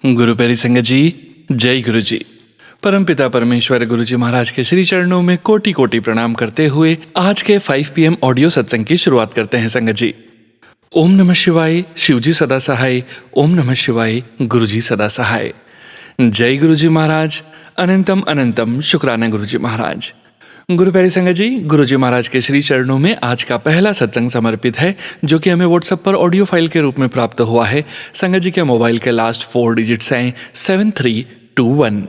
गुरु प्यारी संगत जी, जय गुरु जी। परमपिता परमेश्वर गुरु जी महाराज के श्री चरणों में कोटि कोटि प्रणाम करते हुए आज के 5 PM ऑडियो सत्संग की शुरुआत करते हैं संगत जी। ओम नमः शिवाय, शिव जी सदा सहाय। ओम नमः शिवाय, गुरु जी सदा सहाय। जय गुरु जी महाराज। अनंतम अनंतम शुक्राना गुरु जी महाराज। गुरु प्यारी संगत जी, गुरु जी महाराज के श्री चरणों में आज का पहला सत्संग समर्पित है, जो कि हमें व्हाट्सएप पर ऑडियो फाइल के रूप में प्राप्त हुआ है। संगत जी के मोबाइल के लास्ट 4 डिजिट्स हैं 7321।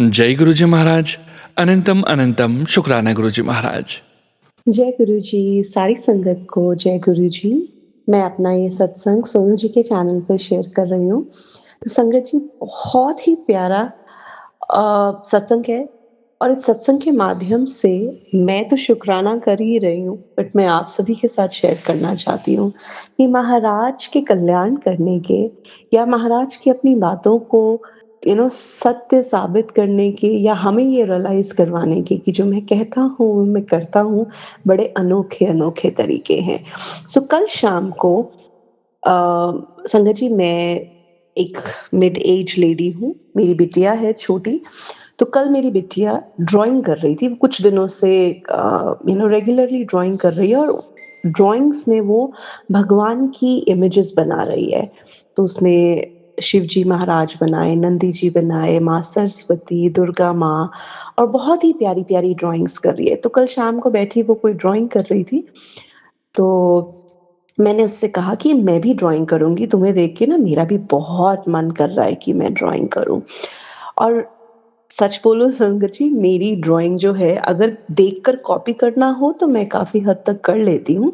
जय गुरु जी महाराज। अनंतम अनंतम शुक्राना गुरु जी महाराज। जय गुरु जी, सारी संगत को जय गुरु जी। मैं अपना ये सत्संग सोनू जी के चैनल पर शेयर कर रही हूँ। तो संगत जी, बहुत ही प्यारा सत्संग है और इस सत्संग के माध्यम से मैं तो शुक्राना कर ही रही हूँ, बट मैं आप सभी के साथ शेयर करना चाहती हूँ कि महाराज के कल्याण करने के या महाराज की अपनी बातों को सत्य साबित करने के या हमें ये रियलाइज़ करवाने के कि जो मैं कहता हूँ, मैं करता हूँ, बड़े अनोखे-अनोखे तरीके हैं। सो कल शाम को अ, संगत जी, मैं एक मिड एज लेडी हूँ, मेरी बिटिया है छोटी। तो कल मेरी बिटिया ड्राइंग कर रही थी, वो कुछ दिनों से रेगुलरली ड्राइंग कर रही है और ड्राइंग्स में वो भगवान की इमेजेस बना रही है। तो उसने शिव जी महाराज बनाए, नंदी जी बनाए, माँ सरस्वती, दुर्गा माँ और बहुत ही प्यारी-प्यारी ड्राइंग्स कर रही है। तो कल शाम को बैठी वो कोई ड्राइंग कर रही थी, तो मैंने उससे कहा कि मैं भी ड्राइंग करूँगी, तुम्हें देख के ना मेरा भी बहुत मन कर रहा है कि मैं ड्राइंग करूँ। और सच बोलो संगत जी, मेरी ड्राइंग जो है अगर देखकर कॉपी करना हो तो मैं काफ़ी हद तक कर लेती हूँ,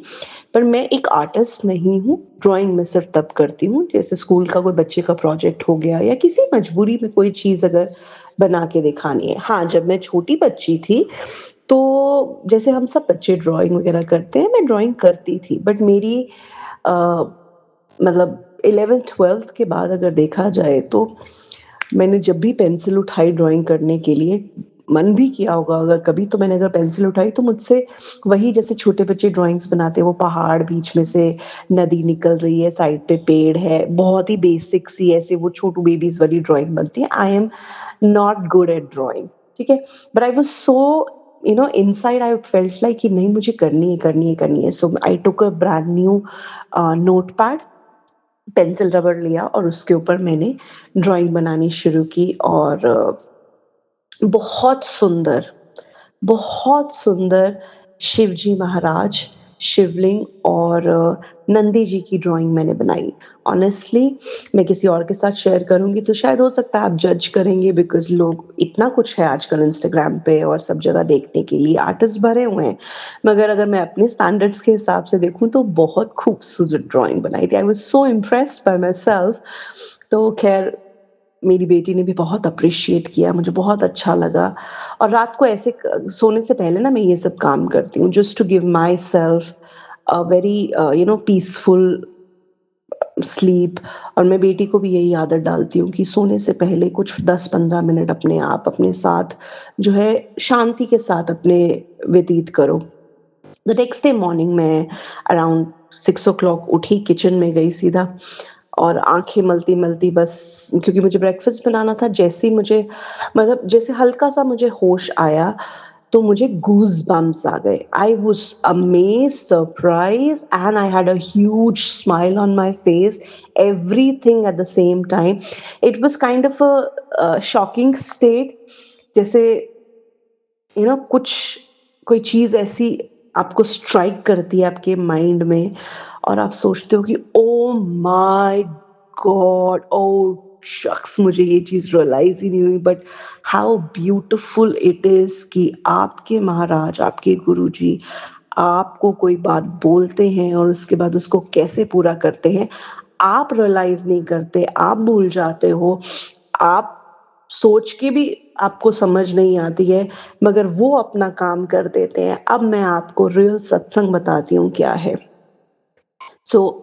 पर मैं एक आर्टिस्ट नहीं हूँ। ड्राइंग मैं सिर्फ़ तब करती हूँ जैसे स्कूल का कोई बच्चे का प्रोजेक्ट हो गया या किसी मजबूरी में कोई चीज़ अगर बना के दिखानी है। हाँ, जब मैं छोटी बच्ची थी तो जैसे हम सब बच्चे ड्राइंग वगैरह करते हैं, मैं ड्राइंग करती थी, बट मेरी अ, मतलब 11th-12th के बाद अगर देखा जाए तो मैंने जब भी पेंसिल उठाई ड्राइंग करने के लिए, मन भी किया होगा अगर कभी, तो मैंने अगर पेंसिल उठाई तो मुझसे वही जैसे छोटे बच्चे ड्राइंग्स बनाते हैं, वो पहाड़ बीच में से नदी निकल रही है, साइड पे पेड़ है, बहुत ही बेसिक सी ऐसे वो छोटू बेबीज़ वाली ड्राइंग बनती है। I am not good at drawing, ठीक है? But I was so inside I felt like कि नहीं, मुझे करनी है, करनी है, करनी है। सो आई टूक a brand new notepad, pencil rubber लिया और उसके ऊपर मैंने ड्राइंग बनानी शुरू की और बहुत सुंदर, बहुत सुंदर शिवजी महाराज, शिवलिंग और नंदी जी की ड्राइंग मैंने बनाई। ऑनेस्टली मैं किसी और के साथ शेयर करूँगी तो शायद हो सकता है आप जज करेंगे, बिकॉज़ लोग इतना कुछ है आजकल इंस्टाग्राम पे और सब जगह देखने के लिए, आर्टिस्ट भरे हुए हैं। मगर अगर मैं अपने स्टैंडर्ड्स के हिसाब से देखूँ तो बहुत खूबसूरत ड्राइंग बनाई थी। I was so impressed by my self. तो ख़ैर मेरी बेटी ने भी बहुत एप्रिशिएट किया, मुझे बहुत अच्छा लगा। और रात को ऐसे सोने से पहले ना मैं ये सब काम करती हूँ just to give myself a very peaceful sleep. और मैं बेटी को भी यही आदत डालती हूँ कि सोने से पहले कुछ 10-15 मिनट अपने आप अपने साथ जो है शांति के साथ अपने व्यतीत करो। द नेक्स्ट डे मॉर्निंग मैं अराउंड 6 उठी, किचन में गई सीधा और आँखें मलती-मलती बस, क्योंकि मुझे ब्रेकफ़ास्ट बनाना था। जैसे ही मुझे मतलब जैसे हल्का-सा मुझे होश आया, तो मुझे गूज़बम्प्स आ गए। I was amazed, surprised and I had a huge smile on my face, everything at the same time. It was kind of a shocking state, जैसे कुछ कोई चीज़ ऐसी आपको स्ट्राइक करती है आपके माइंड में और आप सोचते हो कि ओह माय गॉड! ओह शक्स! मुझे ये चीज़ रियलाइज़ ही नहीं हुई, but how beautiful it is कि आपके महाराज, आपके गुरुजी आपको कोई बात बोलते हैं और उसके बाद उसको कैसे पूरा करते हैं, आप रियलाइज़ नहीं करते, आप भूल जाते हो, आप सोच के भी आपको समझ नहीं आती है, मगर वो अपना काम कर देते हैं। अब मैं आपको रियल सत्संग बताती हूँ क्या है।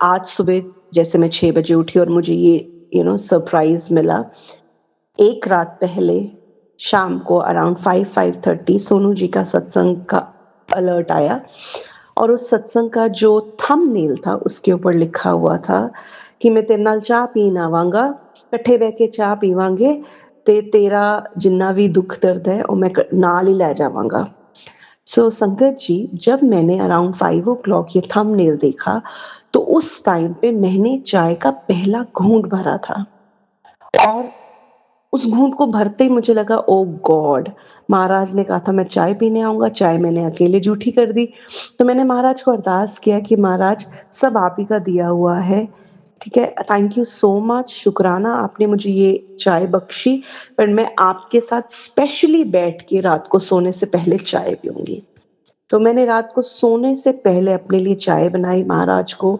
आज सुबह जैसे मैं 6 बजे उठी और मुझे ये सरप्राइज़ मिला। एक रात पहले शाम को अराउंड 5-5:30 सोनू जी का सत्संग का अलर्ट आया और उस सत्संग का जो थंबनेल था उसके ऊपर लिखा हुआ था ਕਿ ਮੈਂ ਤੇਰੇ ਨਾਲ ਚਾਹ ਪੀਣ ਆਵਾਂਗਾ, ਇਕੱਠੇ ਬਹਿ ਕੇ ਚਾਹ ਪੀਵਾਂਗੇ ਤੇ ਤੇਰਾ ਜਿੰਨਾ भी दुःख दर्द है वो मैं नाल ही ले जावांगा। सो संगत जी, जब मैंने अराउंड 5 ओ क्लॉक ये थंबनेल देखा, तो उस टाइम पे मैंने चाय का पहला घूंट भरा था और उस घूंट को भरते ही मुझे लगा ओह गॉड! महाराज ने कहा था मैं चाय पीने आऊँगा, चाय मैंने अकेले जूठी कर दी। तो मैंने महाराज को अरदास किया कि महाराज सब आप ही का दिया हुआ है, ठीक है? थैंक यू सो मच, शुकराना आपने मुझे ये चाय बख्शी, पर मैं आपके साथ स्पेशली बैठ के रात को सोने से पहले चाय पीऊँगी। तो मैंने रात को सोने से पहले अपने लिए चाय बनाई, महाराज को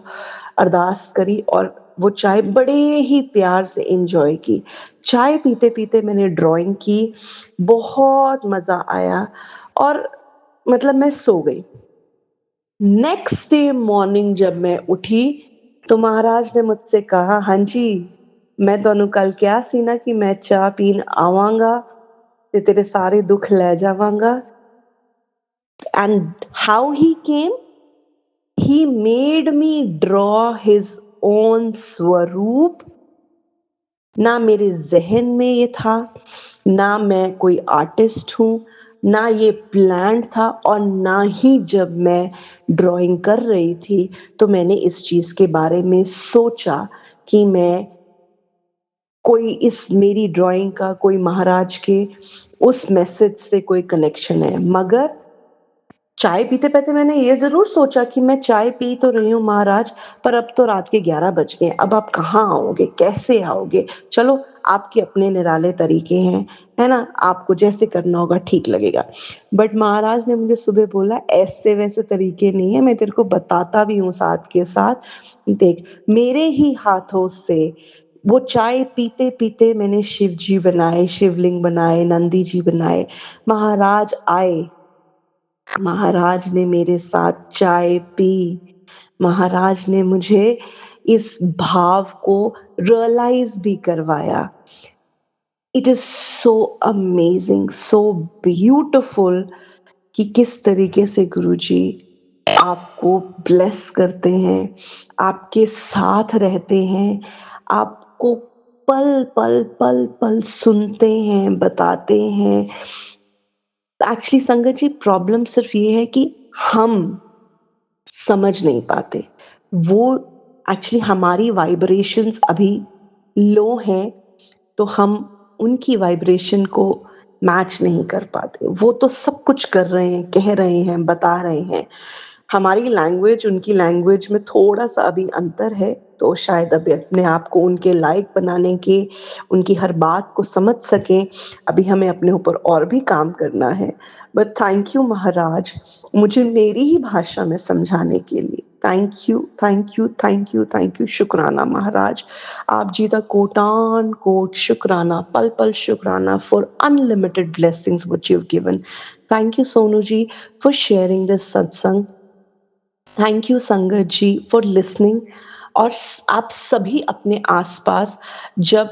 अरदास करी और वो चाय बड़े ही प्यार से एन्जॉय की। चाय पीते-पीते मैंने ड्राइंग की, बहुत मज़ा आया और मतलब मैं सो गई। नेक्स्ट डे मॉर्निंग जब मैं उठी, तो महाराज ने मुझसे कहा, "हाँ जी, मैं ਤੁਹਾਨੂੰ ਕੱਲ ਕਿਹਾ ਸੀ ਨਾ ਕਿ ਮੈਂ ਚਾਹ ਪੀਣ ਆਵਾਂਗਾ ਤੇ ਤੇਰੇ ਸਾਰੇ ਦੁੱਖ ਲੈ ਜਾਵਾਂਗਾ।" And how he came? He made me draw his own स्वरूप। ना मेरे ज़हन में ये था, ना मैं कोई आर्टिस्ट हूँ, ना ये प्लान्ड था और ना ही जब मैं ड्राइंग कर रही थी, तो मैंने इस चीज़ के बारे में सोचा कि मैं कोई इस मेरी ड्राइंग का कोई महाराज के उस मैसेज से कोई कनेक्शन है। मगर चाय पीते-पीते मैंने ये ज़रूर सोचा कि मैं चाय पी तो रही हूँ महाराज, पर अब तो रात के 11 बज गए, अब आप कहाँ आओगे? कैसे आओगे? चलो आपके अपने निराले तरीके हैं, है ना? आपको जैसे करना होगा ठीक लगेगा। बट महाराज ने मुझे सुबह बोला ऐसे-वैसे तरीके नहीं है, मैं तेरे को बताता भी हूँ साथ के साथ, देख मेरे ही हाथों से वो चाय पीते-पीते मैंने शिव जी बनाए, शिवलिंग बनाए, नंदी जी बनाए, महाराज आए। महाराज ने मेरे साथ चाय पी, महाराज ने मुझे इस भाव को रियलाइज़ भी करवाया। It is so amazing, so beautiful कि किस तरीके से गुरुजी आपको ब्लेस करते हैं, आपके साथ रहते हैं, आपको पल-पल, पल-पल सुनते हैं, बताते हैं। एक्चुअली संगत जी प्रॉब्लम सिर्फ़ ये है कि हम समझ नहीं पाते। वो एक्चुअली हमारी वाइब्रेशंस अभी लो हैं, तो हम उनकी वाइब्रेशन को मैच नहीं कर पाते। वो तो सब कुछ कर रहे हैं, कह रहे हैं, बता रहे हैं। हमारी लैंग्वेज, उनकी लैंग्वेज में थोड़ा-सा अभी अंतर है, तो शायद अभी अपने आप को उनके लायक बनाने के, उनकी हर बात को समझ सकें, अभी हमें अपने ऊपर और भी काम करना है। बट थैंक यू महाराज, मुझे मेरी ही भाषा में समझाने के लिए। Thank you, thank you, thank you, thank you, शुकराना महाराज। आप जी का कोटान-कोट शुकराना, पल-पल शुकराना for unlimited blessings which you've given. Thank you, Sonu ji, for sharing this satsang. Thank you संगत जी फॉर लिसनिंग और आप सभी अपने आसपास जब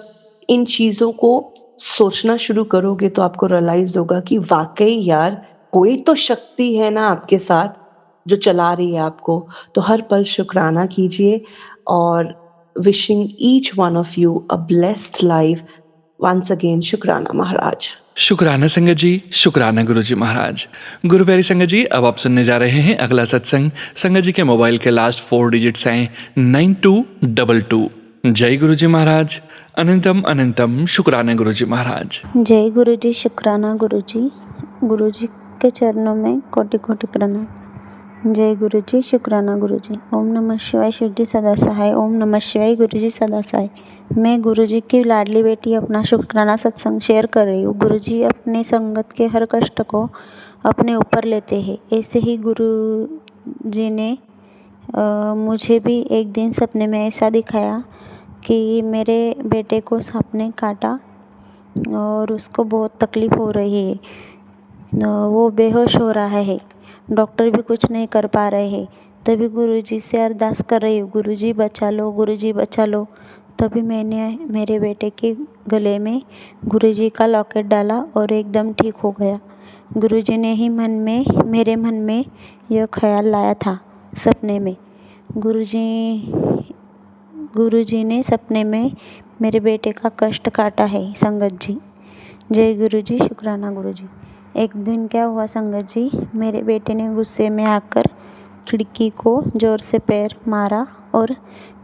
इन चीज़ों को सोचना शुरू करोगे तो आपको रियलाइज़ होगा कि वाक़ई यार कोई तो शक्ति है ना आपके साथ जो चला रही है आपको। तो हर पल शुकराना कीजिए और wishing each one of you a blessed life. Once again शुकराना महाराज। शुक्राना संगत जी, शुक्राना गुरु जी महाराज। गुरु प्यारी संगत जी, अब आप सुनने जा रहे हैं अगला सत्संग। संगत जी के मोबाइल के लास्ट 4 डिजिट्स हैं 9222। जय गुरु जी महाराज। अनंतम अनंतम शुक्राना गुरु जी महाराज। जय गुरु जी, शुक्राना गुरु जी के चरणों में कोटि कोटि प्रणाम। जय गुरु जी, शुक्राना गुरु जी। ओम नमः शिवाय, शिव जी सदा सहाय। ओम नमः शिवाय, गुरु जी सदा सहाय। मैं गुरु जी की लाडली बेटी अपना शुक्राना सत्संग शेयर कर रही हूँ। गुरु जी अपनी संगत के हर कष्ट को अपने ऊपर लेते हैं। ऐसे ही गुरु जी ने मुझे भी एक दिन सपने में ऐसा दिखाया कि मेरे बेटे को सांप ने काटा और उसको बहुत तकलीफ़ हो रही है। वो बेहोश हो रहा है, डॉक्टर भी कुछ नहीं कर पा रहे हैं। तभी गुरुजी से अरदास कर रही हूँ, गुरुजी बचा लो, गुरुजी बचा लो। तभी मैंने मेरे बेटे के गले में गुरुजी का लॉकेट डाला और एकदम ठीक हो गया। गुरुजी ने ही मेरे मन में यह ख्याल लाया था सपने में। गुरुजी गुरुजी ने सपने में मेरे बेटे का कष्ट काटा है संगत जी। जय गुरुजी, शुक्राना गुरुजी। एक दिन क्या हुआ संगत जी, मेरे बेटे ने गुस्से में आकर खिड़की को ज़ोर से पैर मारा और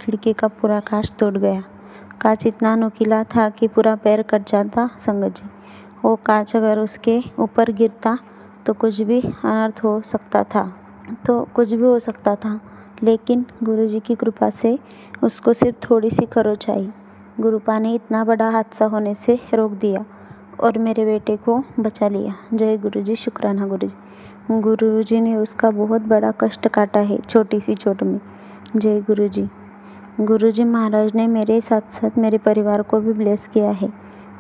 खिड़की का पूरा कांच टूट गया। कांच इतना नुकीला था कि पूरा पैर कट जाता संगत जी। वो कांच अगर उसके ऊपर गिरता तो कुछ भी अनर्थ हो सकता था, लेकिन गुरुजी की कृपा से उसको सिर्फ थोड़ी सी खरोच आई। गुरुपा ने इतना बड़ा हादसा होने से रोक दिया और मेरे बेटे को बचा लिया। जय गुरुजी, शुक्राना गुरुजी। गुरुजी ने उसका बहुत बड़ा कष्ट काटा है छोटी सी चोट में। जय गुरुजी। गुरुजी महाराज ने मेरे साथ साथ मेरे परिवार को भी ब्लेस किया है,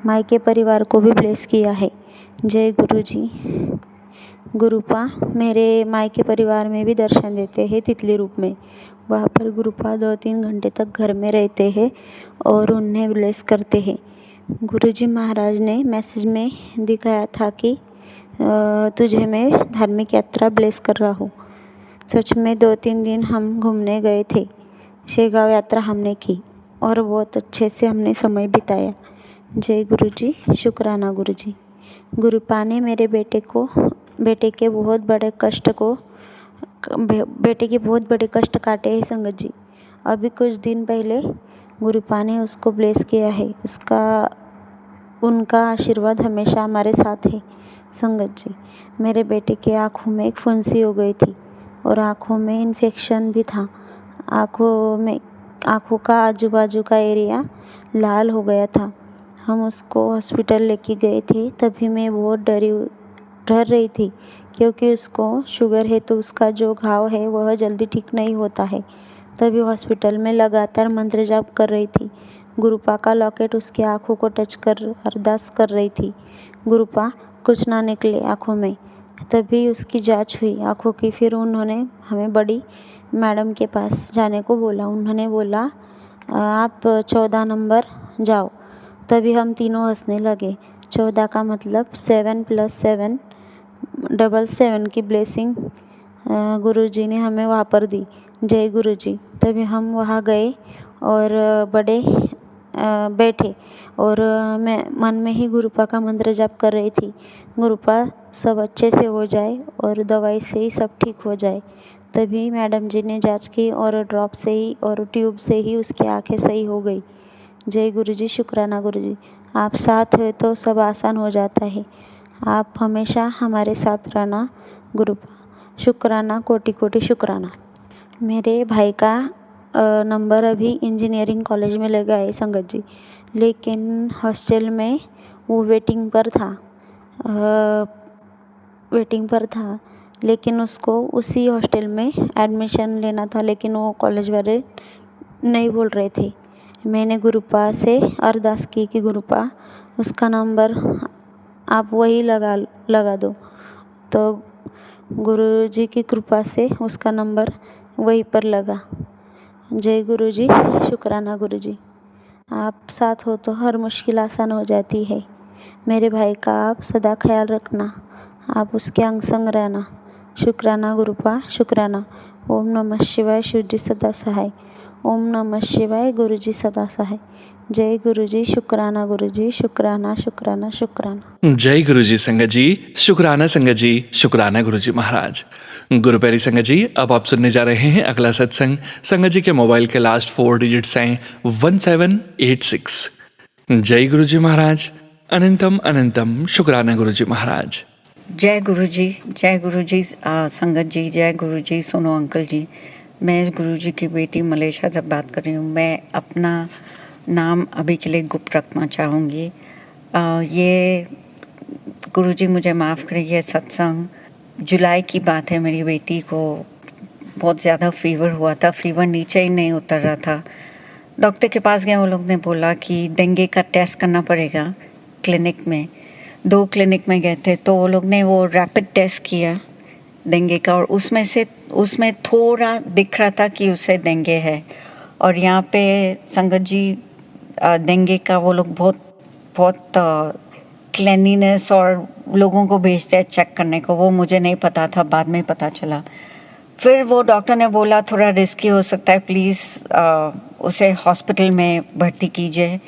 मायके परिवार को भी ब्लेस किया है। जय गुरुजी। गुरुपा मेरे मायके परिवार में भी दर्शन देते हैं तितली रूप में। वहाँ पर गुरुपा 2-3 घंटे तक घर में रहते हैं और उन्हें ब्लेस करते हैं। गुरुजी महाराज ने मैसेज में दिखाया था कि तुझे मैं धार्मिक यात्रा ब्लेस कर रहा हूँ। सच में 2-3 दिन हम घूमने गए थे, शेगांव यात्रा हमने की और बहुत अच्छे से हमने समय बिताया। जय गुरुजी, शुक्राना गुरुजी। गुरुपा ने मेरे बेटे के बहुत बड़े कष्ट काटे हैं संगत जी। अभी कुछ दिन पहले गुरुपा ने उसको ब्लेस किया है। उनका आशीर्वाद हमेशा हमारे साथ है संगत जी। मेरे बेटे के आँखों में एक फुंसी हो गई थी और आँखों में इन्फेक्शन भी था। आँखों का आजू बाजू का एरिया लाल हो गया था। हम उसको हॉस्पिटल लेके गए थे। तभी मैं बहुत डर रही थी क्योंकि उसको शुगर है तो उसका जो घाव है वह जल्दी ठीक नहीं होता है। तभी हॉस्पिटल में लगातार मंत्र जाप कर रही थी। गुरुपा का लॉकेट उसकी आँखों को टच कर अरदास कर रही थी, गुरुपा कुछ ना निकले आँखों में। तभी उसकी जांच हुई आँखों की। फिर उन्होंने हमें बड़ी मैडम के पास जाने को बोला। उन्होंने बोला आप 14 नंबर जाओ। तभी हम तीनों हंसने लगे। 14 का मतलब 7 + 7 7 की ब्लेसिंग गुरुजी ने हमें वहाँ पर दी। जय गुरुजी। तभी हम वहाँ गए और बैठे और मैं मन में ही गुरुपा का मंत्र जाप कर रही थी, गुरुपा सब अच्छे से हो जाए और दवाई से ही सब ठीक हो जाए। तभी मैडम जी ने जांच की और ड्रॉप से ही और ट्यूब से ही उसकी आंखें सही हो गई। जय गुरुजी, शुक्राना गुरुजी। आप साथ है तो सब आसान हो जाता है। आप हमेशा हमारे साथ रहना गुरुपा। शुक्राना, कोटि कोटि शुक्राना। मेरे भाई का नंबर अभी इंजीनियरिंग कॉलेज में लगा है संगत जी, लेकिन हॉस्टल में वो वेटिंग पर था, लेकिन उसको उसी हॉस्टल में एडमिशन लेना था, लेकिन वो कॉलेज वाले नहीं बोल रहे थे। मैंने गुरुपा से अरदास की कि गुरुपा उसका नंबर आप वही लगा दो। तो गुरुजी की कृपा से उसका नंबर वहीं पर लगा। जय गुरुजी, शुक्राना गुरुजी। आप साथ हो तो हर मुश्किल आसान हो जाती है। मेरे भाई का आप सदा ख्याल रखना, आप उसके अंग संग रहना। शुक्राना गुरुपा, शुक्राना। ओम नमः शिवाय, शिवजी सदा सहाय। ओम नमः शिवाय, गुरुजी सदा सहाय। जय गुरुजी, शुक्राना गुरुजी, शुक्राना शुक्राना शुक्राना। जय गुरुजी संगत जी, शुक्राना संगत जी, शुक्राना गुरुजी महाराज। गुरुपैरी संगत जी, अब आप सुनने जा रहे हैं अगला सत्संग। संगत जी के मोबाइल के लास्ट 4 डिजिट्स हैं 1786। जय गुरुजी महाराज, अनंतम अनंतम शुक्राना गुरुजी महाराज। जय गुरुजी संगत जी, जय गुरुजी। सुनो अंकल जी, मैं गुरुजी की बेटी मलेशिया से बात कर रही हूँ। मैं अपना नाम अभी के लिए गुप्त रखना चाहूँगी। ये गुरुजी मुझे माफ़ करिए, सत्संग जुलाई की बात है। मेरी बेटी को बहुत ज़्यादा फीवर हुआ था, फीवर नीचे ही नहीं उतर रहा था। डॉक्टर के पास गए, वो लोग ने बोला कि डेंगू का टेस्ट करना पड़ेगा क्लिनिक में। 2 क्लिनिक में गए थे तो वो लोग ने वो रैपिड टेस्ट किया डेंगू का, और उसमें थोड़ा दिख रहा था कि उसे डेंगू है। और यहाँ पे संगत जी डेंगू का वो लोग बहुत क्लीनिनेस और लोगों को भेजते हैं चेक करने को। वो मुझे नहीं पता था, बाद में पता चला। फिर वो डॉक्टर ने बोला थोड़ा रिस्की हो सकता है, प्लीज़ उसे हॉस्पिटल में भर्ती कीजिए,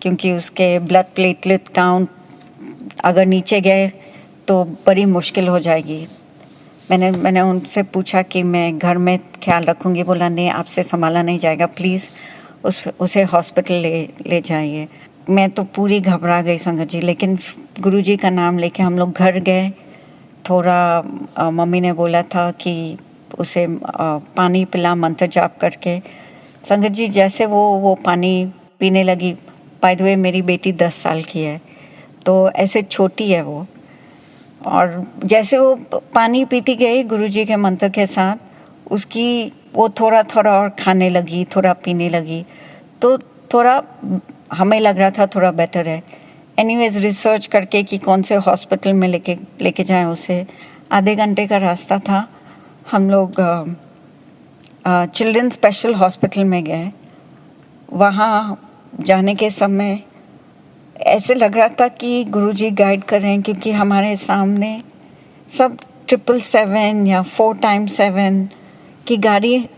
क्योंकि उसके ब्लड प्लेटलेट काउंट अगर नीचे गए तो बड़ी मुश्किल हो जाएगी। मैंने उनसे पूछा कि मैं घर में ख्याल रखूँगी। बोला नहीं, आपसे संभाला नहीं जाएगा, प्लीज़ उसे हॉस्पिटल ले जाइए। मैं तो पूरी घबरा गई संगत जी, लेकिन गुरुजी का नाम लेके हम लोग घर गए। थोड़ा मम्मी ने बोला था कि उसे पानी पिला मंत्र जाप करके। संगत जी जैसे वो पानी पीने लगी, बाय द वे मेरी बेटी 10 साल की है, तो ऐसे छोटी है वो, और जैसे वो पानी पीती गई गुरुजी के मंत्र के साथ, उसकी वो थोड़ा थोड़ा और खाने लगी, थोड़ा पीने लगी, तो थोड़ा हमें लग रहा था थोड़ा बेटर है। एनीवेज रिसर्च करके कि कौन से हॉस्पिटल में लेके जाएं उसे, आधे घंटे का रास्ता था। हम लोग चिल्ड्रन स्पेशल हॉस्पिटल में गए। वहाँ जाने के समय ऐसे लग रहा था कि गुरुजी गाइड कर रहे हैं, क्योंकि हमारे सामने सब 777 या 4x7 की गाड़ी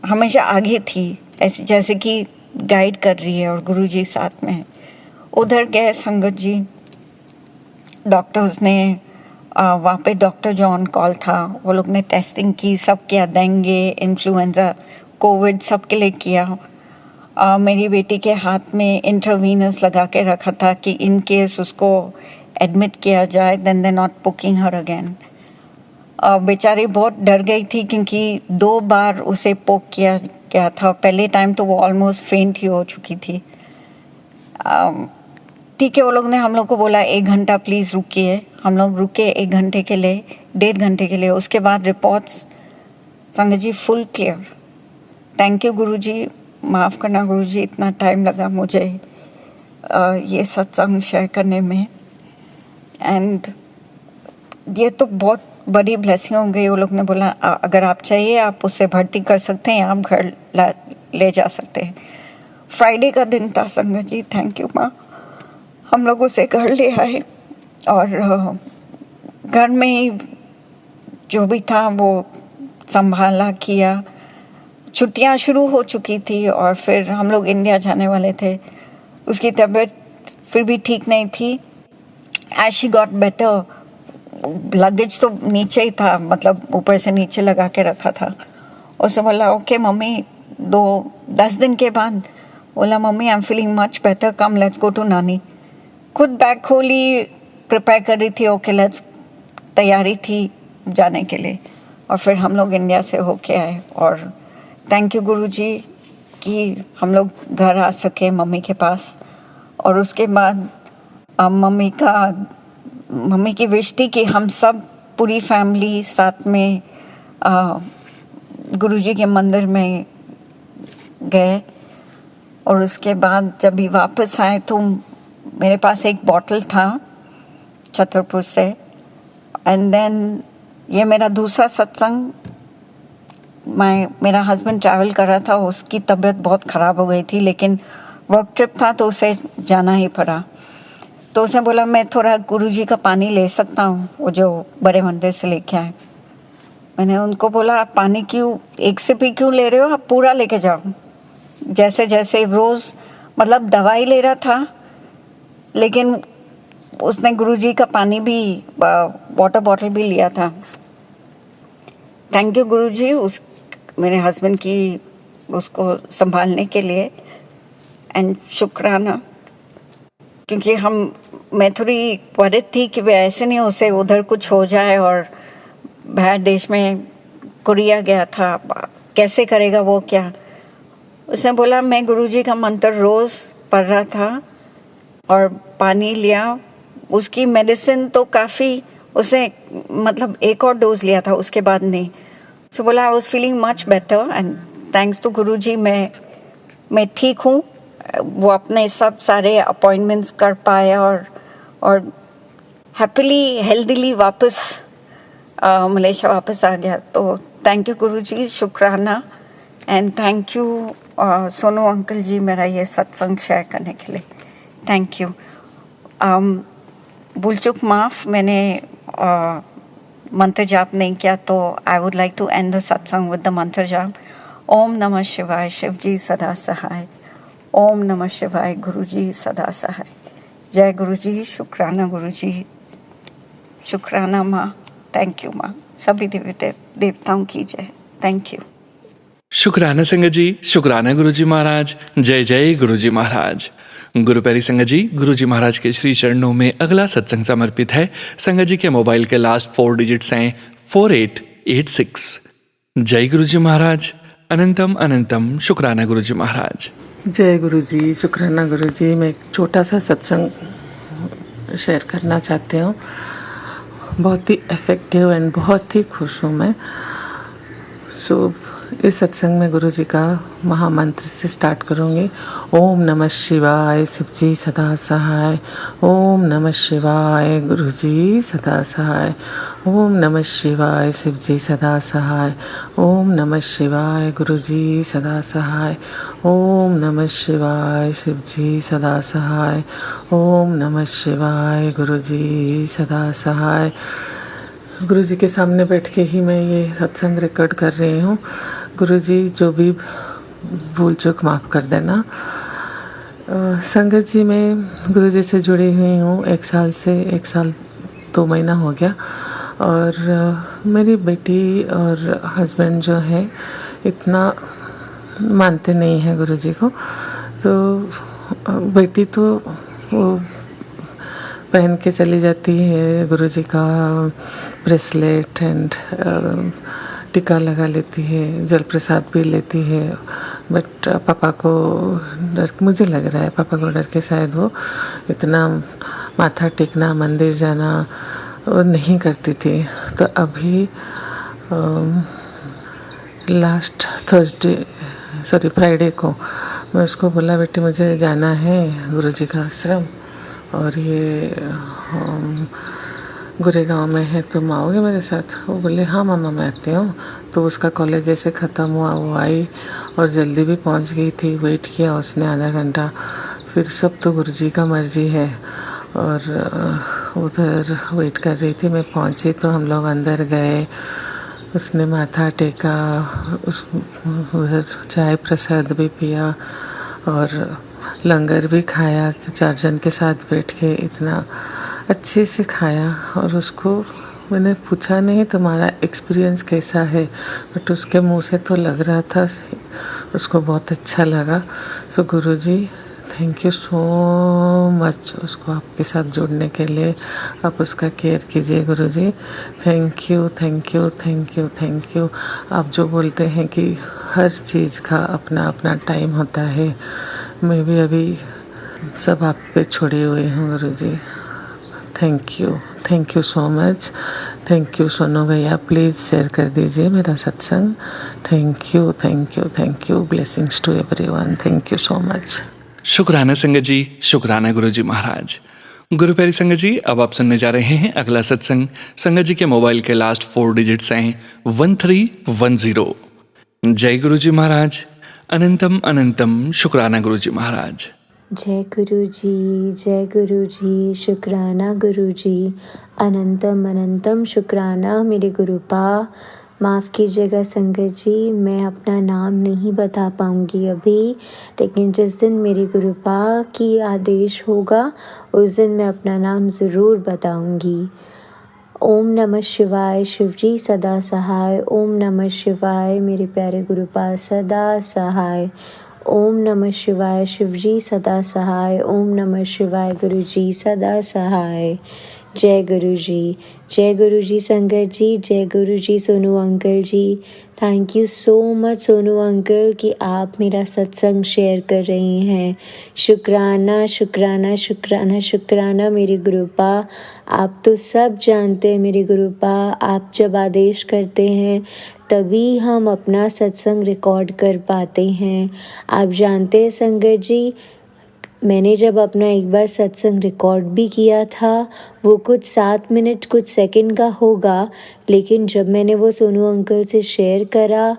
हमेशा आगे थी, ऐसे जैसे कि गाइड कर रही है और गुरुजी साथ में है। उधर गए संगत जी, डॉक्टर्स ने वहाँ पे डॉक्टर जो ऑन कॉल था, वो लोग ने टेस्टिंग की, सब किया, डेंगू, इन्फ्लुएंजा, कोविड सब के लिए किया। मेरी बेटी के हाथ में इंट्रावीनस लगा के रखा था कि इन केस उसको एडमिट किया जाए, then they not puking her again. बेचारी बहुत डर गई थी, क्योंकि 2 बार उसे पोक किया गया था। पहले टाइम तो वो ऑलमोस्ट फेंट ही हो चुकी थी। ठीक है, वो लोग ने हम लोग को बोला 1 घंटा प्लीज़ रुकिए। हम लोग रुके 1 घंटे के लिए, 1.5 घंटे के लिए। उसके बाद रिपोर्ट्स संगत जी फुल क्लियर। थैंक यू गुरुजी, माफ़ करना गुरुजी, इतना टाइम लगा मुझे ये सत्संग शेयर करने में। एंड ये तो बहुत बड़ी ब्लेसिंग हो गई। वो लोग ने बोला अगर आप चाहिए आप उससे भर्ती कर सकते हैं, आप घर ले जा सकते हैं। फ्राइडे का दिन था संगत जी, थैंक यू माँ। हम लोग उसे घर ले आए और घर में ही जो भी था वो संभाला किया। छुट्टियां शुरू हो चुकी थी और फिर हम लोग इंडिया जाने वाले थे। उसकी तबीयत फिर भी ठीक नहीं थी। As she got better, luggage तो नीचे ही था, मतलब ऊपर से नीचे लगा के रखा था। उसने बोला ओके मम्मी, 10 दिन के बाद बोला मम्मी I am feeling much better, come let's go to nani. खुद बैग खोली, प्रिपेयर कर रही थी, ओके लेट्स, तैयारी थी जाने के लिए। और फिर हम लोग इंडिया से होके आए। और थैंक यू गुरुजी कि हम लोग घर आ सके मम्मी के पास। और उसके बाद मम्मी की विश थी कि हम सब पूरी फैमिली साथ में गुरुजी के मंदिर में गए। और उसके बाद जब भी वापस आए तो मेरे पास एक बॉटल था छतरपुर से। एंड देन ये मेरा दूसरा सत्संग। मेरा हस्बैंड ट्रैवल कर रहा था, उसकी तबीयत बहुत ख़राब हो गई थी, लेकिन वर्क ट्रिप था तो उसे जाना ही पड़ा। तो उसने बोला मैं थोड़ा गुरुजी का पानी ले सकता हूँ, वो जो बड़े मंदिर से लेके आए। मैंने उनको बोला आप पानी क्यों, एक सिप ही क्यों ले रहे हो, आप पूरा लेके जाओ। जैसे जैसे रोज़ मतलब दवाई ले रहा था, लेकिन उसने गुरुजी का पानी भी, वाटर बॉटल भी लिया था। थैंक यू गुरुजी मेरे हस्बैंड की उसको संभालने के लिए। एंड शुक्राना, क्योंकि मैं थोड़ी वर्रिड थी कि वे ऐसे नहीं उसे उधर कुछ हो जाए। और बाहर देश में कोरिया गया था, कैसे करेगा वो क्या। उसने बोला मैं गुरुजी का मंत्र रोज़ पढ़ रहा था और पानी लिया। उसकी मेडिसिन तो काफ़ी, उसे मतलब 1 और डोज लिया था, उसके बाद नहीं। सो बोला I was feeling much better and thanks to Guruji मैं ठीक हूँ। वो अपने सब सारे अपॉइंटमेंट्स कर पाए और हैप्पीली हेल्दीली वापस मलेशिया वापस आ गया। तो थैंक यू गुरुजी, शुक्राना। And thank you Sonu uncle ji मेरा ये सत्संग शेयर करने के लिए, थैंक यू। भूल चूक माफ़, मैंने मंत्र जाप नहीं किया, तो I would like to and the satsang with the mantra jaap. ओम नमः शिवाय शिव जी सदा सहाय। ओम नमः शिवाय गुरु जी सदा सहाय। जय गुरु जी, शुक्राना गुरु जी, शुक्राना माँ, थैंक यू माँ। सभी देवताओं की जय, थैंक यू। शुक्राना संगत जी, शुक्राना गुरुजी महाराज। जय जय गुरुजी महाराज। गुरु प्यारी संगत जी, गुरुजी महाराज के श्री चरणों में अगला सत्संग समर्पित है। संगत जी के मोबाइल के लास्ट 4 डिजिट्स हैं 4886। जय गुरुजी महाराज। अनंतम अनंतम शुक्राना गुरुजी महाराज। जय गुरु जी, शुक्राना गुरु जी। मैं एक छोटा सा सत्संग शेयर करना चाहती हूँ। बहुत ही इफ़ेक्टिव एंड बहुत ही खुश हूँ मैं। इस सत्संग में गुरु जी का महामंत्र से स्टार्ट करूँगी। ओम नमः शिवाय शिव जी सदा सहाय। ओम नमः शिवाय गुरु जी सदा सहाय। ओम नमः शिवाय शिव जी सदा सहाय। ओम नमः शिवाय गुरु जी सदा सहाय। ओम नमः शिवाय शिव जी सदा सहाय। ओम नमः शिवाय गुरु जी सदा सहाय। गुरु जी के सामने बैठ के ही मैं ये सत्संग रिकॉर्ड कर रही हूँ। गुरु जी जो भी भूल चूक माफ़ कर देना। संगत जी मैं गुरु जी से जुड़ी हुई हूँ 1 साल 2 महीना हो गया। और मेरी बेटी और हस्बैंड जो है इतना मानते नहीं हैं गुरु जी को। तो बेटी तो वो पहन के चली जाती है गुरु जी का ब्रेसलेट एंड टीका लगा लेती है, जल प्रसाद पी लेती है। बट पापा को डर, मुझे लग रहा है पापा को डर के शायद वो इतना माथा टेकना, मंदिर जाना वो नहीं करती थी। तो अभी लास्ट फ्राइडे को मैं उसको बोला, बेटी मुझे जाना है गुरु जी का आश्रम और ये गुरेगांव में है, तुम आओगे मेरे साथ? वो बोले हाँ मामा मैं आती हूँ। तो उसका कॉलेज जैसे ख़त्म हुआ वो आई और जल्दी भी पहुँच गई थी। वेट किया उसने आधा घंटा। फिर सब तो गुरु जी का मर्जी है। और उधर वेट कर रही थी, मैं पहुँची तो हम लोग अंदर गए। उसने माथा टेका, उधर चाय प्रसाद भी पिया और लंगर भी खाया। 4 जन के साथ बैठ के इतना अच्छे से खाया। और उसको मैंने पूछा नहीं तुम्हारा एक्सपीरियंस कैसा है, बट उसके मुंह से तो लग रहा था उसको बहुत अच्छा लगा। सो गुरुजी थैंक यू सो मच उसको आपके साथ जोड़ने के लिए। आप उसका केयर कीजिए Guruji. Thank you thank you thank you thank you. आप जो बोलते हैं कि हर चीज़ का अपना अपना टाइम होता है, मैं भी अभी सब आप पे छोड़े हुए हूँ Guruji. Thank you so much. Thank you Sonu भैया, प्लीज़ शेयर कर दीजिए मेरा सत्संग। Thank you. Blessings to everyone. Thank you so much. शुक्राना संगत जी, शुक्राना गुरुजी महाराज। गुरु प्यारी संगत जी, अब आप सुनने जा रहे हैं अगला सत्संग। संगत जी के मोबाइल के लास्ट 4 डिजिट्स हैं 1310। जय गुरुजी महाराज। अनंतम अनंतम शुक्राना गुरुजी महाराज। जय गुरु जी, शुक्राना गुरु जी, अनंतम अनंतम शुक्राना मेरे गुरुपा। माफ़ कीजिएगा संगत जी, मैं अपना नाम नहीं बता पाऊँगी अभी, लेकिन जिस दिन मेरे गुरुपा की आदेश होगा उस दिन मैं अपना नाम ज़रूर बताऊँगी। ओम नमः शिवाय शिव जी सदा सहाय। ओम नमः शिवाय मेरे प्यारे गुरुपा सदा सहाय। ओम नमः शिवाय शिव जी सदा सहाय। ओम नमः शिवाय गुरु जी सदा सहाय। जय गुरु जी संगत जी, जय Guru ji Sonu uncle ji. Thank you so much Sonu uncle कि आप मेरा सत्संग शेयर कर रही हैं। शुक्राना शुक्राना शुक्राना शुक्राना मेरे गुरुपा। आप तो सब जानते हैं मेरे गुरुपा, आप जब आदेश करते हैं तभी हम अपना सत्संग रिकॉर्ड कर पाते हैं। आप जानते हैं संगत जी, मैंने जब अपना एक बार सत्संग रिकॉर्ड भी किया था, वो कुछ 7 मिनट कुछ सेकंड का होगा, लेकिन जब मैंने वो सोनू अंकल से शेयर करा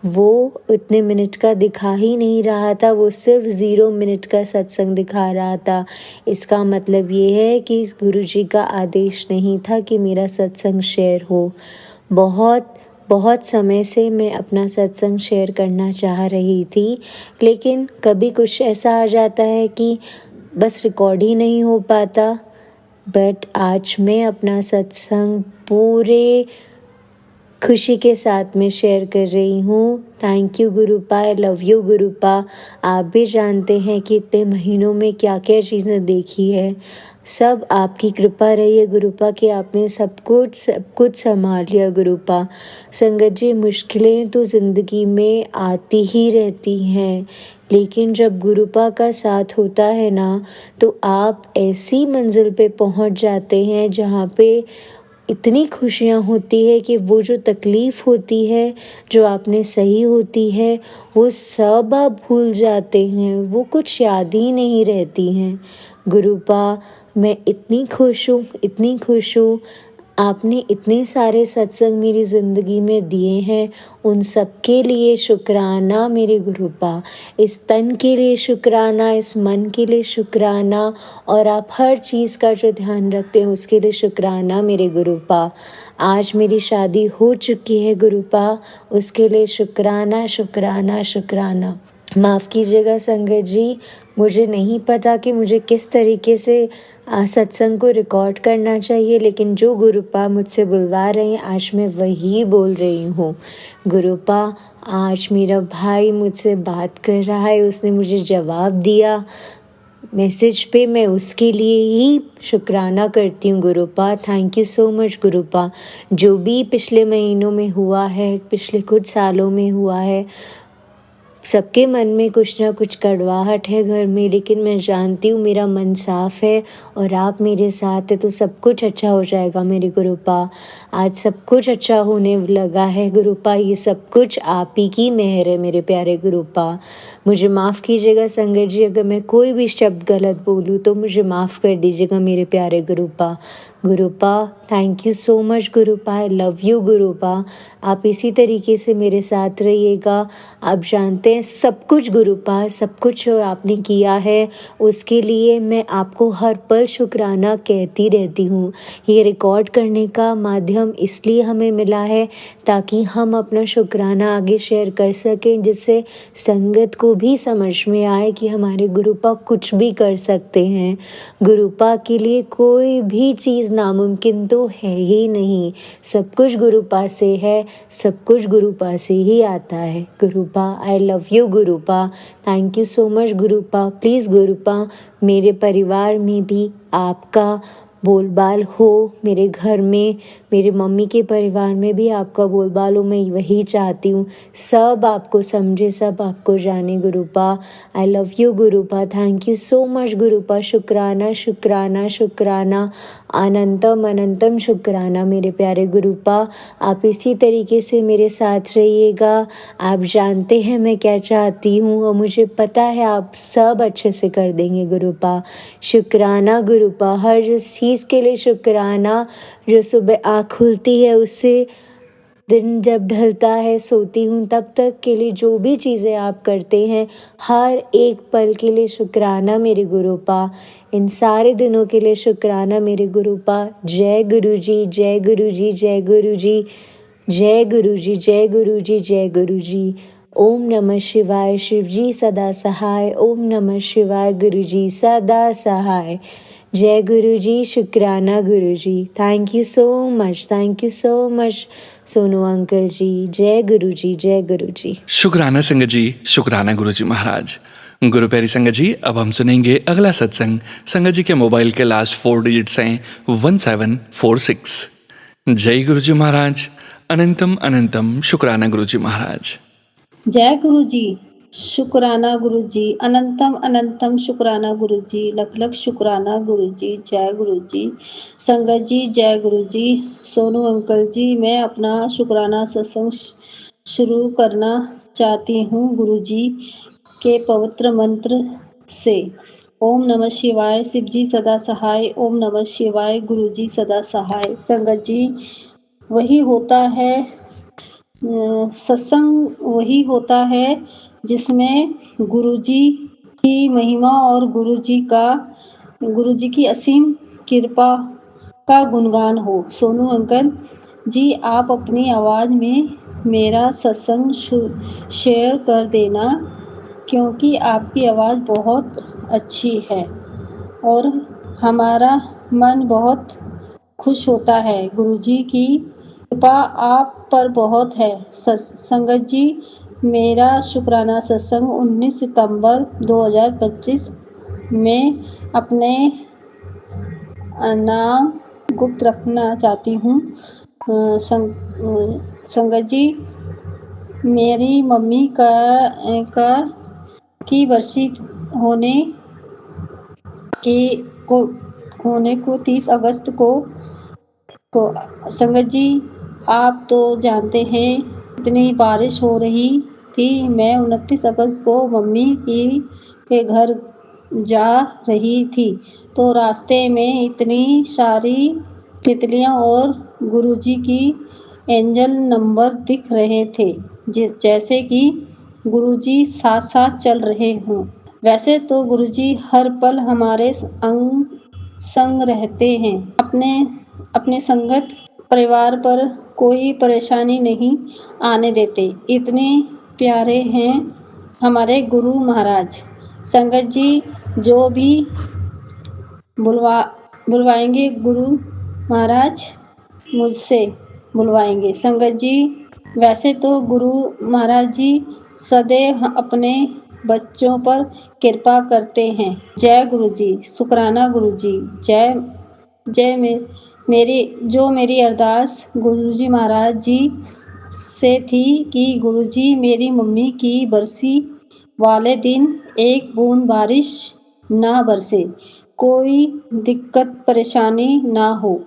वो उतने मिनट का दिखा ही नहीं रहा था, वो सिर्फ 0 मिनट का सत्संग दिखा रहा था। इसका मतलब ये है कि गुरुजी का आदेश नहीं था कि मेरा सत्संग शेयर हो। बहुत बहुत समय से मैं अपना सत्संग शेयर करना चाह रही थी, लेकिन कभी कुछ ऐसा आ जाता है कि बस रिकॉर्ड ही नहीं हो पाता। बट आज मैं अपना सत्संग पूरे खुशी के साथ में शेयर कर रही हूँ। Thank you Gurupa, I love you Gurupa. आप भी जानते हैं कि इतने महीनों में क्या क्या चीज़ें देखी है। सब आपकी कृपा रही है गुरुपा कि आपने सब कुछ संभाल लिया गुरुपा। संगत जी, मुश्किलें तो ज़िंदगी में आती ही रहती हैं, लेकिन जब गुरुपा का साथ होता है ना, तो आप ऐसी मंजिल पे पहुंच जाते हैं जहाँ पे इतनी खुशियाँ होती है कि वो जो तकलीफ़ होती है, जो आपने सही होती है, वो सब आप भूल जाते हैं, वो कुछ याद ही नहीं रहती हैं। गुरुपा, मैं इतनी खुश हूँ, इतनी खुश हूँ। आपने इतने सारे सत्संग मेरी ज़िंदगी में दिए हैं, उन सब के लिए शुक्राना मेरे गुरुपा। इस तन के लिए शुक्राना, इस मन के लिए शुक्राना, और आप हर चीज़ का जो ध्यान रखते हैं उसके लिए शुक्राना मेरे गुरुपा। आज मेरी शादी हो चुकी है गुरुपा, उसके लिए शुक्राना शुक्राना शुक्राना। माफ़ कीजिएगा संगत जी, मुझे नहीं पता कि मुझे किस तरीके से सत्संग को रिकॉर्ड करना चाहिए, लेकिन जो गुरुपा मुझसे बुलवा रहे हैं आज मैं वही बोल रही हूँ। गुरुपा, आज मेरा भाई मुझसे बात कर रहा है, उसने मुझे जवाब दिया मैसेज पे, मैं उसके लिए ही शुक्राना करती हूँ गुरुपा। Thank you so much गुरुपा। जो भी पिछले महीनों में हुआ है, पिछले कुछ सालों में हुआ है, सबके मन में कुछ ना कुछ कड़वाहट है घर में, लेकिन मैं जानती हूँ मेरा मन साफ है और आप मेरे साथ है तो सब कुछ अच्छा हो जाएगा मेरे गुरुपा। आज सब कुछ अच्छा होने लगा है गुरुपा, ये सब कुछ आप ही की मेहर है मेरे प्यारे गुरुपा। मुझे माफ़ कीजिएगा संगत जी, अगर मैं कोई भी शब्द गलत बोलूँ तो मुझे माफ़ कर दीजिएगा मेरे प्यारे Gurupa. Gurupa, thank you so much Gurupa, I love you Gurupa. आप इसी तरीके से मेरे साथ रहिएगा। आप जानते हैं सब कुछ गुरुपा, सब कुछ जो आपने किया है उसके लिए मैं आपको हर पल शुक्राना कहती रहती हूँ। ये रिकॉर्ड करने का माध्यम इसलिए हमें मिला है ताकि हम अपना शुक्राना आगे शेयर कर सकें, जिससे संगत को भी समझ में आए कि हमारे गुरुपा कुछ भी कर सकते हैं। गुरुपा के लिए कोई भी चीज़ नामुमकिन तो है ही नहीं, सब कुछ गुरुपा से है, सब कुछ गुरुपा से ही आता है। Gurupa, I love you Gurupa, thank you so much Gurupa. Please Gurupa, मेरे परिवार में भी आपका बोलबाल हो, मेरे घर में, मेरे मम्मी के परिवार में भी आपका बोलबाल हो, मैं वही चाहती हूँ। सब आपको समझे, सब आपको जाने Gurupa. I love you Gurupa, thank you so much Gurupa. शुक्राना शुक्राना शुक्राना, अनंतम अनंतम शुक्राना मेरे प्यारे गुरुपा। आप इसी तरीके से मेरे साथ रहिएगा। आप जानते हैं मैं क्या चाहती हूँ और मुझे पता है आप सब अच्छे से कर देंगे गुरुपा। शुक्राना गुरुपा, हर चीज़ के लिए शुक्राना। जो सुबह आँख खुलती है उससे दिन जब ढलता है, सोती हूँ तब तक के लिए जो भी चीज़ें आप करते हैं, हर एक पल के लिए शुक्राना मेरे गुरुपा। इन सारे दिनों के लिए शुक्राना मेरे गुरुपा। जय गुरु जी, जय गुरु जी, जय गुरु जी, जय गुरु जी, जय गुरु जी, जय गुरु जी। ओम नमः शिवाय, शिव जी सदा सहाय। ओम नमः शिवाय, गुरु जी सदा सहाय। जय गुरु जी, शुक्राना Guru ji. Thank you so much, thank you so much Sonu uncle ji. जय गुरु जी, जय गुरु जी। शुक्राना संगत जी, शुक्राना गुरु जी महाराज। गुरु प्यारी संगत जी, अब हम सुनेंगे अगला सत्संग। संगत जी के मोबाइल के लास्ट 4 डिजिट्स हैं 1746। जय गुरु जी महाराज, अनंतम अनंतम शुक्राना गुरु जी महाराज। जय गुरु जी, शुक्राना गुरु जी, अनंतम अनंतम शुक्राना गुरु जी, लख लख शुक्राना गुरु जी। जय गुरु जी। संगत जी, जय गुरु जी। सोनू अंकल जी, मैं अपना शुक्राना सत्संग शुरू करना चाहती हूँ गुरु जी के पवित्र मंत्र से। ओम नमः शिवाय, शिव जी सदा सहाय। ओम नमः शिवाय, गुरु जी सदा सहाय। संगत जी, वही होता है सत्संग, वही होता है जिसमें गुरुजी की महिमा और गुरुजी की असीम कृपा का गुणगान हो। सोनू अंकल जी, आप अपनी आवाज़ में मेरा सत्संग शेयर कर देना, क्योंकि आपकी आवाज़ बहुत अच्छी है और हमारा मन बहुत खुश होता है। गुरुजी की कृपा आप पर बहुत है। संगत जी, मेरा शुक्राना सत्संग 19 सितंबर 2025 में अपने नाम गुप्त रखना चाहती हूँ। संगत जी, मेरी मम्मी की बरसी होने को 30 अगस्त को संगत जी, आप तो जानते हैं इतनी बारिश हो रही थी। मैं 29 अगस्त को मम्मी के घर जा रही थी, तो रास्ते में इतनी सारी तितलियां और गुरुजी की एंजल नंबर दिख रहे थे, जैसे कि गुरुजी साथ साथ चल रहे हों। वैसे तो गुरुजी हर पल हमारे संग रहते हैं। अपने संगत परिवार पर कोई परेशानी नहीं आने देते। इतने प्यारे हैं हमारे गुरु महाराज। संगत जी, जो भी बुलवाएंगे गुरु महाराज मुझसे बुलवाएंगे। संगत जी, वैसे तो गुरु महाराज जी सदैव अपने बच्चों पर कृपा करते हैं। जय गुरु जी, शुक्राना गुरु जी। जय मेरी अरदास गुरुजी महाराज जी से थी कि गुरुजी मेरी मम्मी की बरसी वाले दिन एक बूंद बारिश ना बरसे, कोई दिक्कत परेशानी ना हो।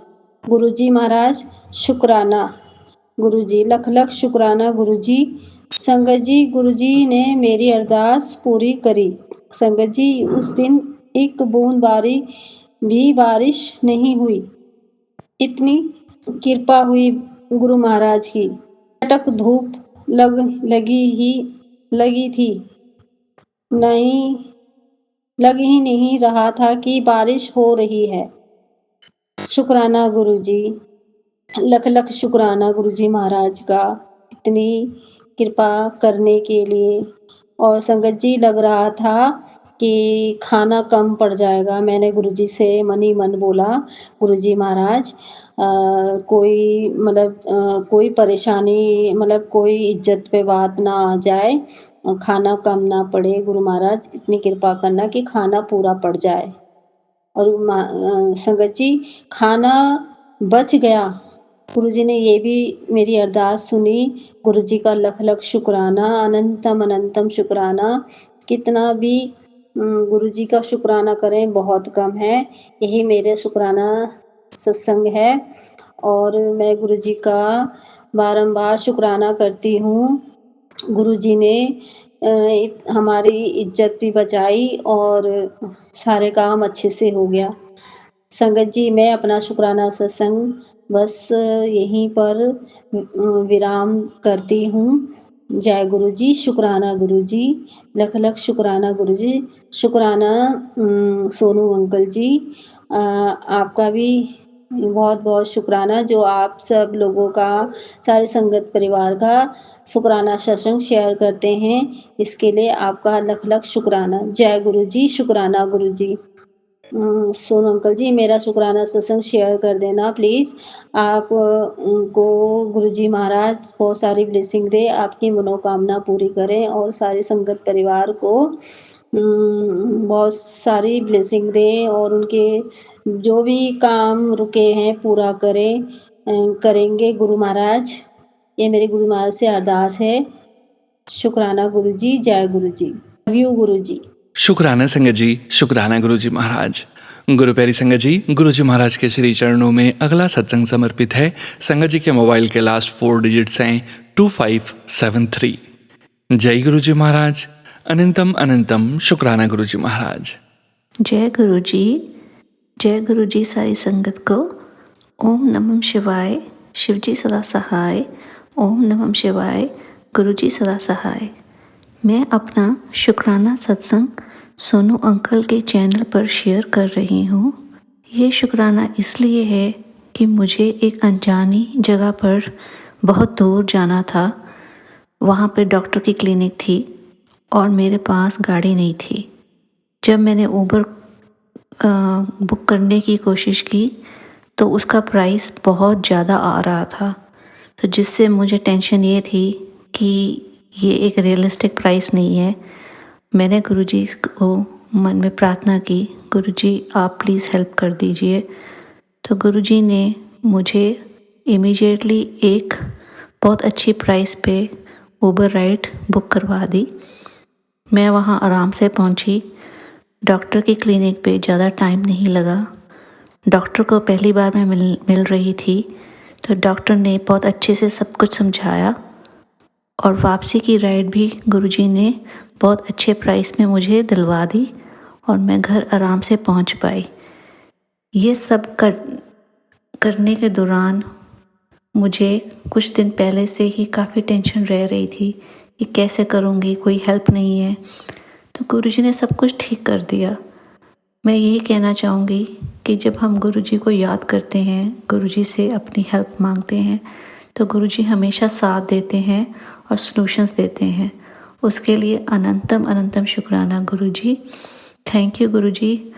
गुरुजी महाराज, शुक्राना गुरुजी, लख लख शुक्राना गुरुजी। संगत जी, गुरुजी ने मेरी अरदास पूरी करी। संगत जी, उस दिन एक बूंद बारिश नहीं हुई। इतनी कृपा हुई गुरु महाराज की। कटक धूप लगी थी। लग ही नहीं रहा था कि बारिश हो रही है। शुक्राना गुरुजी, लख लख शुक्राना गुरुजी महाराज का इतनी कृपा करने के लिए। और संगत जी, लग रहा था कि खाना कम पड़ जाएगा। मैंने गुरुजी से मन ही मन बोला, गुरुजी महाराज कोई परेशानी कोई इज्जत पे बात ना आ जाए, खाना कम ना पड़े। गुरु महाराज इतनी कृपा करना कि खाना पूरा पड़ जाए। और संगत जी, खाना बच गया। गुरुजी ने ये भी मेरी अरदास सुनी। गुरुजी का लख लख शुक्राना, अनंतम अनंतम शुक्राना। कितना भी गुरुजी का शुक्राना करें बहुत कम है। यही मेरे शुक्राना सत्संग है और मैं गुरुजी का बारंबार शुक्राना करती हूँ। गुरुजी ने हमारी इज्जत भी बचाई और सारे काम अच्छे से हो गया। संगत जी, मैं अपना शुक्राना सत्संग बस यहीं पर विराम करती हूँ। जय गुरु जी, शुक्राना गुरु जी, लख लख शुक्राना गुरु जी। शुक्राना सोनू अंकल जी, आपका भी बहुत बहुत शुक्राना जो आप सब लोगों का, सारे संगत परिवार का शुक्राना सत्संग शेयर करते हैं। इसके लिए आपका लख लख शुक्राना। जय गुरु जी, शुक्राना गुरु जी। सोनू अंकल जी, मेरा शुक्राना सत्संग शेयर कर देना प्लीज़। आप को गुरुजी महाराज बहुत सारी ब्लेसिंग दे, आपकी मनोकामना पूरी करें और सारे संगत परिवार को बहुत सारी ब्लेसिंग दे और उनके जो भी काम रुके हैं पूरा करेंगे गुरु महाराज। ये मेरे गुरु महाराज से अरदास है। शुक्राना गुरु जी। जय गुरु जी। लव यू गुरु जी। शुक्राना संगत जी, शुक्राना गुरुजी महाराज। गुरु प्यारी संगत जी, गुरुजी महाराज के श्री चरणों में अगला सत्संग समर्पित है। संगत जी के मोबाइल के लास्ट 4 डिजिट्स हैं 2573। जय गुरुजी महाराज, अनंतम अनंतम शुक्राना गुरुजी महाराज। जय गुरु जी सारी संगत को। ओम नमः शिवाय, शिवजी सदा सहाय। ओम नमः शिवाय, गुरुजी सदा सहाय। मैं अपना शुक्राना सत्संग सोनू अंकल के चैनल पर शेयर कर रही हूँ। ये शुक्राना इसलिए है कि मुझे एक अनजानी जगह पर बहुत दूर जाना था वहाँ पे डॉक्टर की क्लिनिक थी और मेरे पास गाड़ी नहीं थी। जब मैंने ऊबर बुक करने की कोशिश की तो उसका प्राइस बहुत ज़्यादा आ रहा था, तो जिससे मुझे टेंशन ये थी कि ये एक रियलिस्टिक प्राइस नहीं है। मैंने गुरुजी को मन में प्रार्थना की, गुरुजी आप प्लीज़ हेल्प कर दीजिए। तो गुरुजी ने मुझे इमीडिएटली एक बहुत अच्छी प्राइस पे ऊबर राइड बुक करवा दी। मैं वहाँ आराम से पहुँची। डॉक्टर की क्लिनिक पे ज़्यादा टाइम नहीं लगा। डॉक्टर को पहली बार मैं मिल रही थी, तो डॉक्टर ने बहुत अच्छे से सब कुछ समझाया और वापसी की राइड भी गुरुजी ने बहुत अच्छे प्राइस में मुझे दिलवा दी और मैं घर आराम से पहुंच पाई। ये सब करने के दौरान मुझे कुछ दिन पहले से ही काफ़ी टेंशन रह रही थी कि कैसे करूँगी, कोई हेल्प नहीं है। तो गुरुजी ने सब कुछ ठीक कर दिया। मैं यही कहना चाहूँगी कि जब हम गुरुजी को याद करते हैं, गुरुजी से अपनी हेल्प मांगते हैं, तो गुरुजी हमेशा साथ देते हैं और सॉल्यूशंस देते हैं। उसके लिए अनंतम अनंतम शुक्राना गुरुजी। थैंक यू गुरुजी,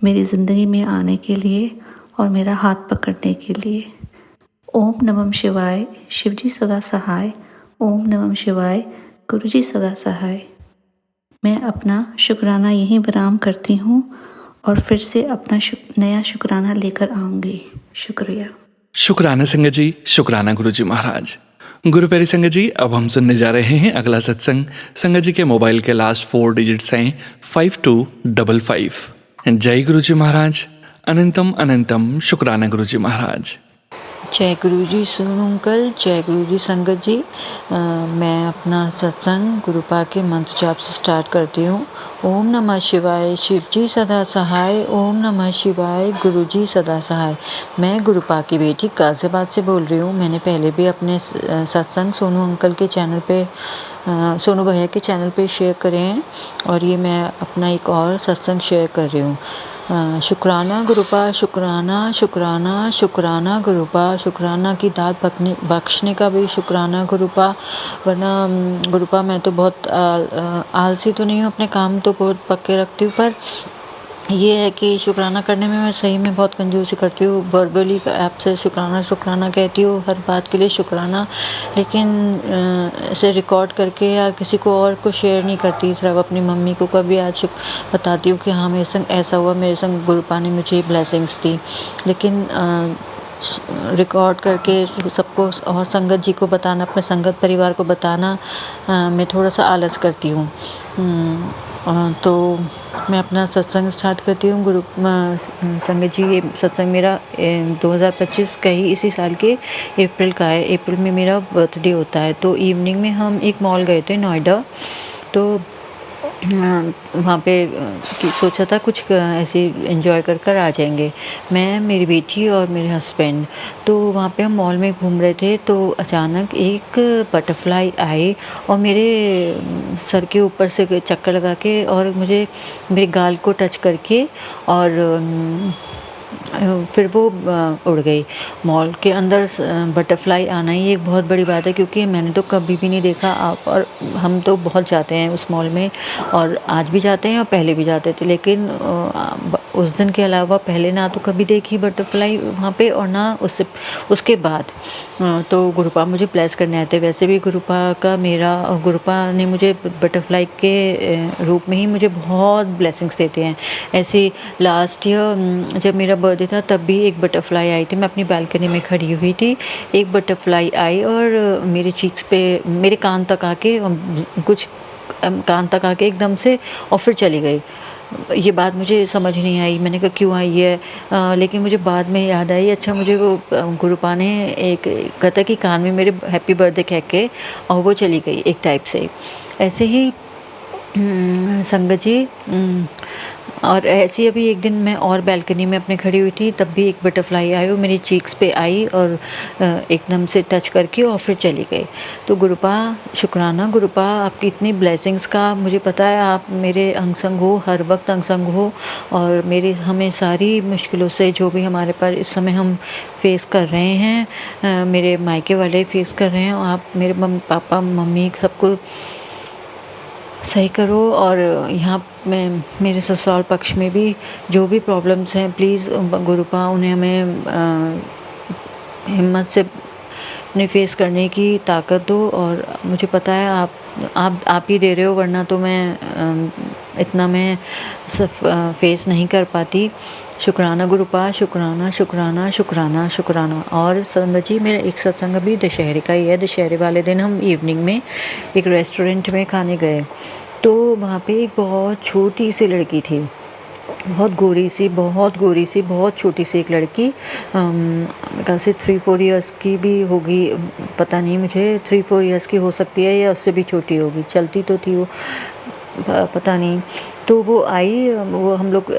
मेरी ज़िंदगी में आने के लिए और मेरा हाथ पकड़ने के लिए। ओम नमः शिवाय, शिवजी सदा सहाय। ओम नमः शिवाय, गुरुजी सदा सहाय। मैं अपना शुक्राना यहीं विराम करती हूँ और फिर से अपना नया शुक्राना लेकर आऊँगी। शुक्रिया। शुक्राना संगत जी, शुक्राना गुरुजी महाराज। गुरु प्यारी संगत जी, अब हम सुनने जा रहे हैं अगला सत्संग। संगत जी के मोबाइल के लास्ट 4 डिजिट्स हैं 5255। जय गुरुजी महाराज। अनंतम अनंतम शुक्राना गुरुजी महाराज। जय गुरु जी सोनू अंकल, जय गुरु जी संगत जी। मैं अपना सत्संग गुरुपा के मंत्र जाप से स्टार्ट करती हूँ। ओम नमः शिवाय, शिव जी सदा सहाय। ओम नमः शिवाय, गुरु जी सदा सहाय। मैं गुरुपा की बेटी गाजियाबाद से बोल रही हूँ। मैंने पहले भी अपने सत्संग सोनू अंकल के चैनल पे, सोनू भैया के चैनल पे शेयर करे हैं और ये मैं अपना एक और सत्संग शेयर कर रही हूँ। शुक्राना गुरुपा, शुक्राना शुक्राना शुक्राना गुरुपा, शुक्राना की दात बख्शने का भी शुक्राना गुरुपा। वरना गुरुपा मैं तो बहुत आलसी तो नहीं हूँ, अपने काम तो बहुत पक्के रखती हूँ, पर ये है कि शुक्राना करने में मैं सही में बहुत कंजूसी करती हूँ। वर्बली ऐप से शुक्राना शुक्राना कहती हूँ, हर बात के लिए शुक्राना, लेकिन इसे रिकॉर्ड करके या किसी को और को शेयर नहीं करती। सिर्फ अपनी मम्मी को कभी आज बताती हूँ कि हाँ मेरे संग ऐसा हुआ, मेरे संग गुरुपा ने मुझे ब्लेसिंग्स दी, लेकिन रिकॉर्ड करके सबको और संगत जी को बताना, अपने संगत परिवार को बताना मैं थोड़ा सा आलस करती हूँ। तो मैं अपना सत्संग स्टार्ट करती हूँ। गुरु संगत जी, ये सत्संग मेरा 2025 का ही इसी साल के अप्रैल का है। अप्रैल में मेरा बर्थडे होता है। तो इवनिंग में हम एक मॉल गए थे नोएडा, तो वहाँ पे सोचा था कुछ ऐसे एंजॉय कर कर आ जाएंगे, मैं, मेरी बेटी और मेरे हस्बैंड। तो वहाँ पे हम मॉल में घूम रहे थे, तो अचानक एक बटरफ्लाई आए और मेरे सर के ऊपर से चक्कर लगा के और मुझे मेरे गाल को टच करके और फिर वो उड़ गई। मॉल के अंदर बटरफ्लाई आना ही एक बहुत बड़ी बात है, क्योंकि मैंने तो कभी भी नहीं देखा। आप और हम तो बहुत जाते हैं उस मॉल में, और आज भी जाते हैं और पहले भी जाते थे, लेकिन उस दिन के अलावा पहले ना तो कभी देखी बटरफ्लाई वहाँ पे और ना उसके बाद। तो गुरुपा मुझे ब्लेस करने आते। वैसे भी गुरुपा ने मुझे बटरफ्लाई के रूप में ही मुझे बहुत ब्लेसिंग्स देते हैं। ऐसे लास्ट ईयर जब मेरा बर्थडे था तब भी एक बटरफ्लाई आई थी। मैं अपनी बालकनी में खड़ी हुई थी, एक बटरफ्लाई आई और मेरे चीक्स पे, मेरे कान तक आके एकदम से और फिर चली गई। ये बात मुझे समझ नहीं आई, मैंने कहा क्यों आई है, लेकिन मुझे बाद में याद आई, अच्छा मुझे वो गुरुपा ने एक कहता कि कान में मेरे हैप्पी बर्थडे कह के और वो चली गई एक टाइप से। ऐसे ही संगत जी और ऐसी अभी एक दिन मैं और बालकनी में अपने खड़ी हुई थी, तब भी एक बटरफ्लाई आई, वो मेरी चीक्स पे आई और एकदम से टच करके और फिर चली गई। तो गुरुपा शुक्राना, गुरुपा आपकी इतनी ब्लेसिंग्स का, मुझे पता है आप मेरे अंग संग हो, हर वक्त अंग संग हो, और हमें सारी मुश्किलों से जो भी हमारे पर इस समय हम फेस कर रहे हैं, मेरे मायके वाले फेस कर रहे हैं, आप मेरे पापा मम्मी सबको सही करो। और यहाँ में मेरे ससुराल पक्ष में भी जो भी प्रॉब्लम्स हैं, प्लीज़ गुरुपा उन्हें हमें हिम्मत से उन्हें फेस करने की ताकत दो। और मुझे पता है आप ही दे रहे हो, वरना तो मैं इतना मैं सब फेस नहीं कर पाती। शुक्राना गुरुपा, शुक्राना शुक्राना शुक्राना शुक्राना। और संगत जी, मेरा एक सत्संग अभी दशहरे का ही है। दशहरे वाले दिन हम इवनिंग में एक रेस्टोरेंट में खाने गए, तो वहाँ पे एक बहुत छोटी सी लड़की थी, बहुत गोरी सी, बहुत छोटी सी एक लड़की, मेरे ख्याल से 3-4 इयर्स की भी होगी, पता नहीं मुझे, 3-4 इयर्स की हो सकती है या उससे भी छोटी होगी, चलती तो थी वो, पता नहीं। तो वो आई, वो हम लोग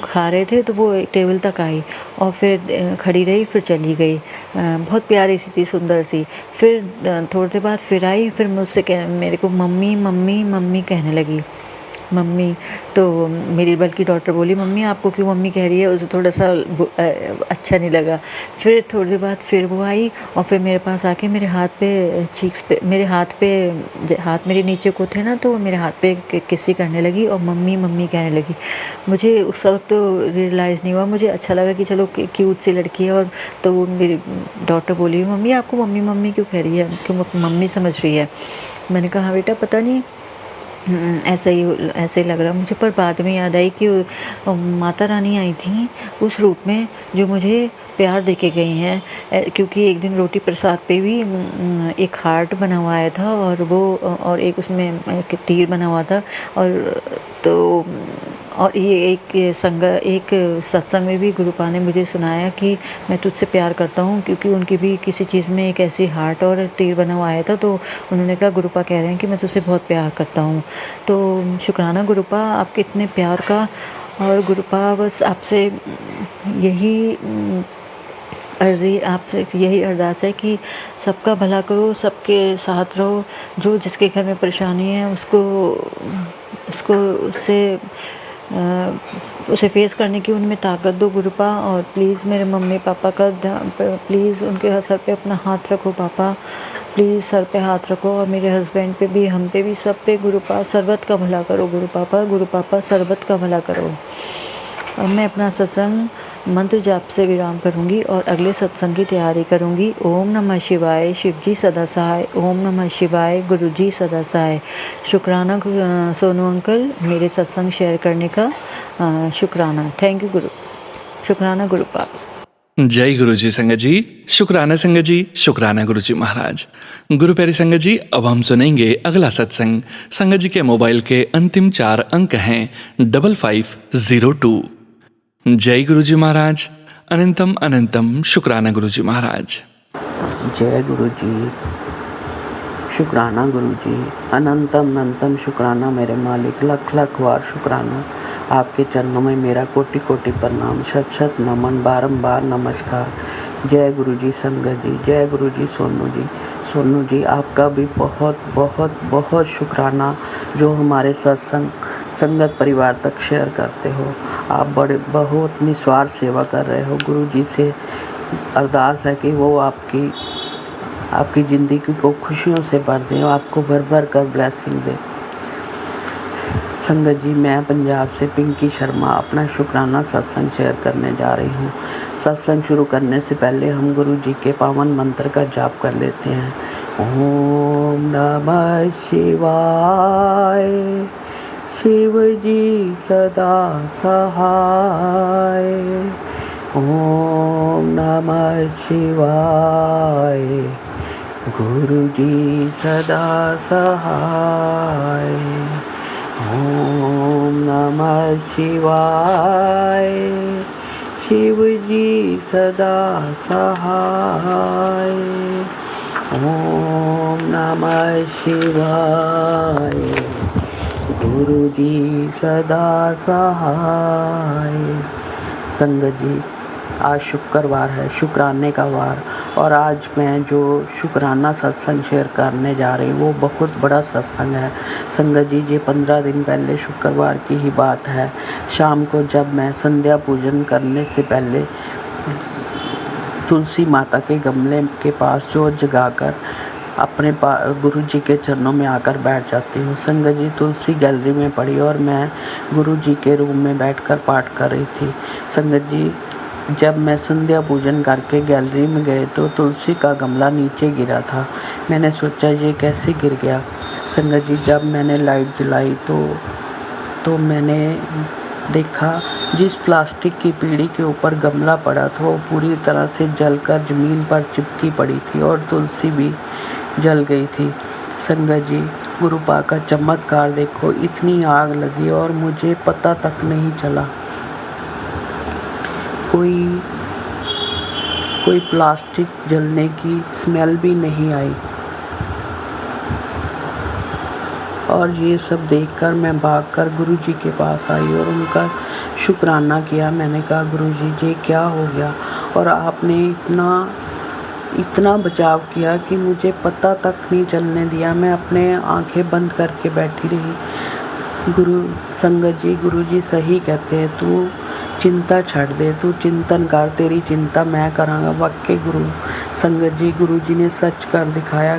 खा रहे थे, तो वो एक टेबल तक आई और फिर खड़ी रही, फिर चली गई। बहुत प्यारी सी थी, सुंदर सी। फिर थोड़ी देर बाद फिर आई, फिर मुझसे मेरे को मम्मी मम्मी मम्मी कहने लगी, मम्मी। तो मेरी बल्कि डॉटर बोली, मम्मी आपको क्यों मम्मी कह रही है, उसे थोड़ा सा अच्छा नहीं लगा। फिर थोड़ी देर बाद फिर वो आई और फिर मेरे पास आके मेरे हाथ पे, चीक्स पे, मेरे हाथ पे, हाथ मेरे नीचे को थे ना, तो वो मेरे हाथ पे किसी करने लगी और मम्मी मम्मी कहने लगी। मुझे उस वक्त तो रियलाइज़ नहीं हुआ, मुझे अच्छा लगा कि चलो क्यूट सी लड़की है। और तो वो मेरी डॉटर बोली, मम्मी आपको मम्मी मम्मी क्यों कह रही है, क्यों मम्मी समझ रही है। मैंने कहा, हाँ बेटा पता नहीं, ऐसा ही लग रहा मुझे। पर बाद में याद आई कि माता रानी आई थी उस रूप में जो मुझे प्यार दे के गई हैं। क्योंकि एक दिन रोटी प्रसाद पे भी एक हार्ट बना हुआ आया था, और वो और एक उसमें एक तीर बना हुआ था। और तो और ये एक सत्संग में भी गुरुपा ने मुझे सुनाया कि मैं तुझसे प्यार करता हूँ, क्योंकि उनकी भी किसी चीज़ में एक ऐसी हार्ट और तीर बना हुआ आया था। तो उन्होंने कहा, गुरुपा कह रहे हैं कि मैं तुझसे बहुत प्यार करता हूँ। तो शुक्राना गुरुपा आपके इतने प्यार का। और गुरुपा बस आपसे यही अर्ज़ी, आपसे यही अरदास है कि सबका भला करो, सबके साथ रहो, जो जिसके घर में परेशानी है उसको उसे फेस करने की उनमें ताकत दो गुरुपा। और प्लीज़ मेरे मम्मी पापा का ध्यान, प्लीज़ उनके सर पे अपना हाथ रखो पापा, प्लीज़ सर पे हाथ रखो। और मेरे हस्बैंड पे भी, हम पे भी, सब पे गुरुपा सर्वत का भला करो गुरु पापा सर्वत का भला करो। अब मैं अपना सत्संग मंत्र जाप से विराम करूंगी और अगले सत्संग की तैयारी करूंगी। ओम नमः शिवाय, शिव जी सदा सहाय। ओम नमः शिवाय, गुरु जी सदा सहाय। शुक्राना सोनू अंकल, मेरे सत्संग शेयर करने का शुक्राना। थैंक यू गुरु, शुक्राना गुरु पाप। जय गुरु जी संगत जी, शुक्राना संगत जी, शुक्राना गुरु जी महाराज। गुरु प्यारी संगत जी, अब हम सुनेंगे अगला सत्संग। संगत जी के मोबाइल के अंतिम 4 अंक हैं 5502। जय गुरु जी महाराज, अनंतम अनंतम शुक्राना गुरु जी महाराज। जय गुरु जी, शुक्राना गुरु जी, अनंतम अनंतम शुक्राना मेरे मालिक, लख लख बार शुक्राना। आपके चरणों में मेरा कोटि कोटि प्रणाम, शत शत नमन, बारंबार नमस्कार। जय गुरु जी संगत जी, जय गुरु जी सोनू जी, आपका भी बहुत बहुत बहुत शुक्राना जो हमारे संगत परिवार तक शेयर करते हो। आप बहुत निस्वार्थ सेवा कर रहे हो। गुरु जी से अरदास है कि वो आपकी ज़िंदगी को खुशियों से भर दें, आपको भर भर कर ब्लेसिंग दे। संगत जी, मैं पंजाब से पिंकी शर्मा अपना शुक्राना सत्संग शेयर करने जा रही हूँ। सत्संग शुरू करने से पहले हम गुरु जी के पावन मंत्र का जाप कर लेते हैं। ओम नमः शिवाय, शिव जी सदा सहाय। ओम नमः शिवाय, गुरु जी सदा सहाय। ओम नमः शिवाय, शिव जी सदा सहाय। ओम नमः शिवाय, गुरु जी सदा सहाय। संगत जी, आज शुक्रवार है, शुक्राने का वार, और आज मैं जो शुक्राना सत्संग शेयर करने जा रही हूँ वो बहुत बड़ा सत्संग है। संगत जी, ये 15 दिन पहले शुक्रवार की ही बात है। शाम को जब मैं संध्या पूजन करने से पहले तुलसी माता के गमले के पास जोत जगाकर अपने गुरु जी के चरणों में आकर बैठ जाती हूँ। संगत जी, तुलसी गैलरी में पड़ी और मैं गुरु जी के रूम में बैठकर पाठ कर रही थी। संगत जी, जब मैं संध्या पूजन करके गैलरी में गए तो तुलसी का गमला नीचे गिरा था। मैंने सोचा ये कैसे गिर गया। संगत जी, जब मैंने लाइट जलाई तो मैंने देखा जिस प्लास्टिक की पीढ़ी के ऊपर गमला पड़ा था वो पूरी तरह से जलकर ज़मीन पर चिपकी पड़ी थी और तुलसी भी जल गई थी। संगत जी, गुरुपा का चमत्कार देखो, इतनी आग लगी और मुझे पता तक नहीं चला। कोई प्लास्टिक जलने की स्मेल भी नहीं आई। और ये सब देखकर मैं भागकर गुरुजी के पास आई और उनका शुक्राना किया। मैंने कहा, गुरुजी ये क्या हो गया, और आपने इतना बचाव किया कि मुझे पता तक नहीं चलने दिया। मैं अपने आंखें बंद करके बैठी रही। संगत जी, गुरुजी सही कहते हैं, तू चिंता छड़ दे, तू चिंतन कर, तेरी चिंता मैं करांगा। वाकई संगत जी, गुरुजी ने सच कर दिखाया।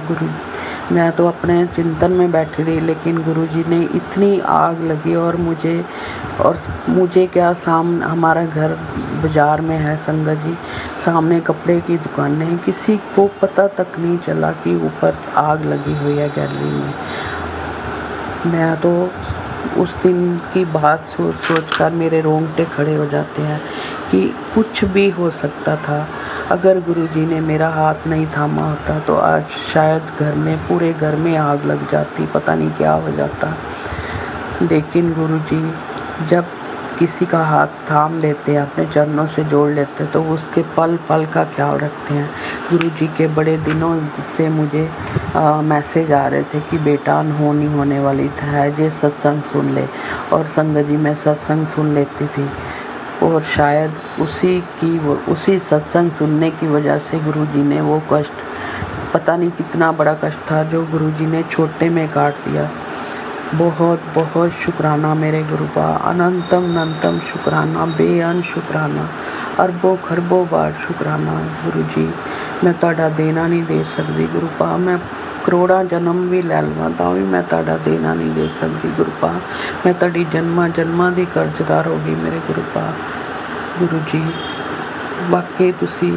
मैं तो अपने चिंतन में बैठी रही, लेकिन गुरुजी ने इतनी आग लगी और मुझे क्या, हमारा घर बाज़ार में है संगत जी, सामने कपड़े की दुकानें हैं, किसी को पता तक नहीं चला कि ऊपर आग लगी हुई है गैलरी में। मैं तो उस दिन की बात सोचकर मेरे रोंगटे खड़े हो जाते हैं कि कुछ भी हो सकता था। अगर गुरुजी ने मेरा हाथ नहीं थामा होता तो आज शायद पूरे घर में आग लग जाती, पता नहीं क्या हो जाता। लेकिन गुरुजी जब किसी का हाथ थाम लेते हैं, अपने चरणों से जोड़ लेते हैं, तो उसके पल पल का ख्याल रखते हैं। गुरुजी के बड़े दिनों से मुझे मैसेज आ रहे थे कि बेटा अनहोनी होने वाली है, ये सत्संग सुन ले। और संगत जी, मैं सत्संग सुन लेती थी और शायद उसी सत्संग सुनने की वजह से गुरुजी ने वो कष्ट, पता नहीं कितना बड़ा कष्ट था जो गुरुजी ने छोटे में काट दिया। बहुत बहुत शुक्राना मेरे गुरुपा, अनंतम अनंतम शुक्राना, बेअंत शुक्राना, अरबों खरबों बार शुक्राना। गुरुजी, मैं तुहाडा देना नहीं दे सकती गुरुपा, मैं करोड़ा जन्म भी ले लवां तां भी मैं तुहाडा देना नहीं दे सकती गुरुपा। मैं तुहाडी जन्मां दी कर्जदार हो गई मेरे गुरुपा। गुरुजी, वाकई तुसी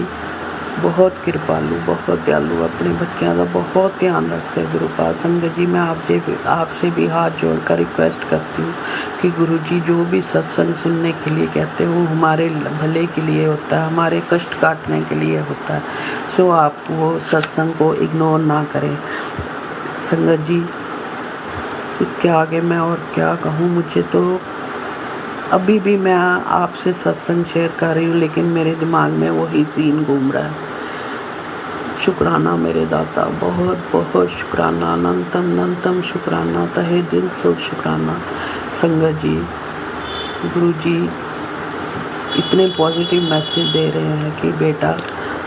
बहुत किरपालू, बहुत दयालु, अपने बच्चों का बहुत ध्यान रखते गुरुपा। संगत जी, मैं आपसे भी हाथ जोड़कर रिक्वेस्ट करती हूँ कि गुरुजी जो भी सत्संग सुनने के लिए कहते हैं वो हमारे भले के लिए होता है, हमारे कष्ट काटने के लिए होता है। सो आप वो सत्संग को इग्नोर ना करें। संगत जी, इसके आगे मैं और क्या कहूँ, मुझे तो अभी भी मैं आपसे सत्संग शेयर कर रही हूँ लेकिन मेरे दिमाग में वही सीन घूम रहा है। शुक्राना मेरे दाता, बहुत बहुत शुक्राना, अनंतम अनंतम शुक्राना, तहे दिल से शुक्राना। संगत जी, गुरुजी इतने पॉजिटिव मैसेज दे रहे हैं कि बेटा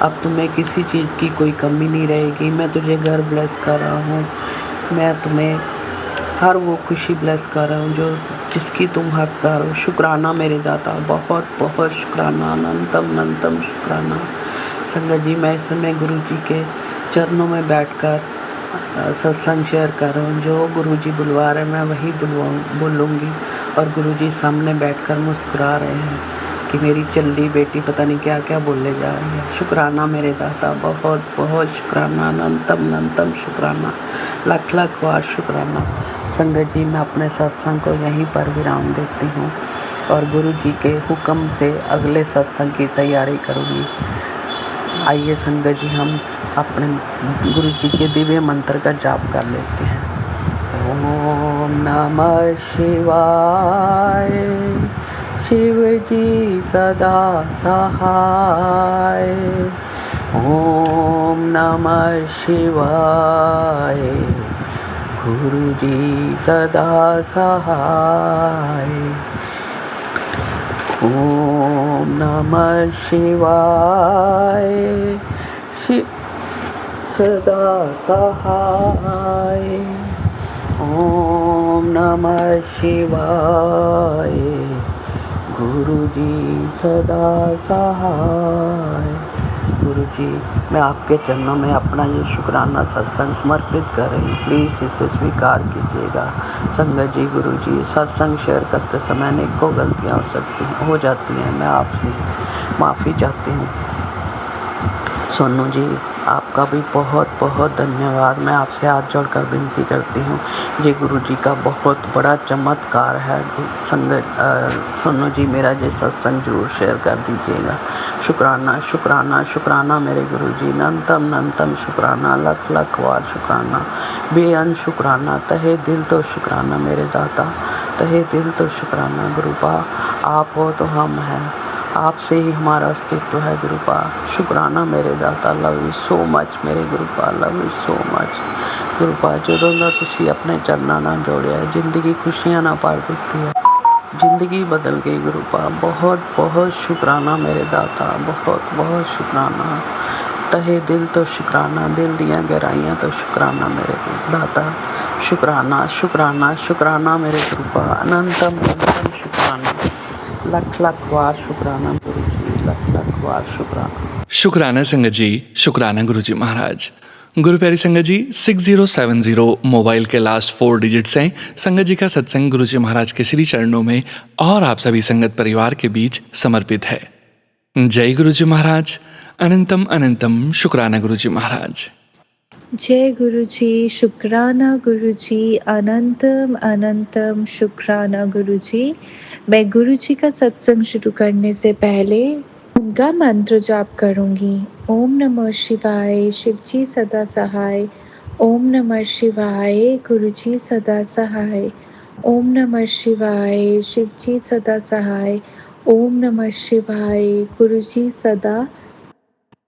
अब तुम्हें किसी चीज़ की कोई कमी नहीं रहेगी। मैं तुझे घर ब्लेस कर रहा हूँ, मैं तुम्हें हर वो खुशी ब्लेस कर रहा हूँ जिसकी तुम हकदार हो। शुक्राना मेरे दाता, बहुत बहुत शुक्राना, अनंतम अनंतम शुक्राना। संगत जी, मैं इस समय गुरु जी के चरणों में बैठकर सत्संग शेयर कर रहा हूँ। जो गुरु जी बुलवा रहे हैं मैं वही बोलूँगी। और गुरु जी सामने बैठकर मुस्कुरा रहे हैं कि मेरी चल्ली बेटी पता नहीं क्या क्या बोलने जा रही है। शुक्राना मेरे दाता, बहुत बहुत शुक्राना, अनंतम अनंतम शुक्राना, लख लख बार शुक्राना। संगत जी, मैं अपने सत्संग को यहीं पर विराम देती हूँ और गुरु जी के हुक्म से अगले सत्संग की तैयारी करूँगी। आइए संगत जी, हम अपने गुरु जी के दिव्य मंत्र का जाप कर लेते हैं। ओम नमः शिवाय, शिव जी सदा सहाय। ओम नमः शिवाय, गुरुजी सदा सहाय। ओम नमः शिवाय सदा सहाय। ओम नमः शिवाय गुरुजी सदा सहाय। गुरुजी, मैं आपके चरणों में अपना ये शुक्राना सत्संग समर्पित कर रही हूँ। प्लीज़ इसे स्वीकार कीजिएगा। संगत जी, गुरुजी, सत्संग शेयर करते समय अनेकों गलतियाँ हो जाती हैं। मैं आपसे माफ़ी चाहती हूँ। सोनू जी, आपका भी बहुत बहुत धन्यवाद। मैं आपसे हाथ जोड़कर विनती करती हूँ, ये गुरुजी का बहुत बड़ा चमत्कार है। सोनू जी, मेरा ये सत्संग जरूर शेयर कर दीजिएगा। शुक्राना शुक्राना शुक्राना मेरे गुरुजी, अनंतम अनंतम शुक्राना, लख लख बार शुक्राना, बेअंत शुक्राना, तहे दिल तो शुक्राना मेरे दाता, तहे दिल तो शुक्राना। गुरुपा, आप हो तो हम हैं, आपसे ही हमारा अस्तित्व है गुरुपा। शुक्राना मेरे दाता, लव यू सो मच मेरे गुरुपा, लव यू सो मच गुरुपा। ਜਦੋਂ ਦਾ ਤੁਸੀਂ ਆਪਣੇ ਚਰਨਾਂ ਨਾਲ ਜੋੜਿਆ, ਜ਼ਿੰਦਗੀ ਖੁਸ਼ੀਆਂ ਨਾਲ ਭਰ ਦਿੱਤੀ ਹੈ, ਜ਼ਿੰਦਗੀ बदल गई गुरुपा। बहुत बहुत शुक्राना मेरे दाता, बहुत बहुत शुक्राना, तहे दिल तो शुक्राना, दिल दियाँ गहराइयाँ तो शुक्राना मेरे दाता। शुक्राना शुक्राना शुक्राना मेरे गुरुपा, अनंतम अनंतम शुक्राना, लख लख बार शुक्राना गुरुजी, लख लख बार शुक्राना। शुक्राना संगत जी, शुक्राना गुरुजी महाराज। गुरु प्यारी संगत जी, 6070 मोबाइल के लास्ट 4 डिजिट्स हैं संगत जी का सत्संग गुरुजी महाराज के श्री चरणों में और आप सभी संगत परिवार के बीच समर्पित है। जय गुरुजी महाराज, अनंतम अनंतम शुक्राना गुरुजी महाराज। जय गुरुजी, शुक्राना गुरुजी, अनंतम अनंतम शुक्राना गुरुजी। मैं गुरुजी का सत्संग शुरू करने से पहले उनका मंत्र जाप करूंगी। ओम नमः शिवाय, शिवजी सदा सहाय। ओम नमः शिवाय, गुरुजी सदा सहाय। ओम नमः शिवाय, शिवजी सदा सहाय। ओम नमः शिवाय, गुरुजी सदा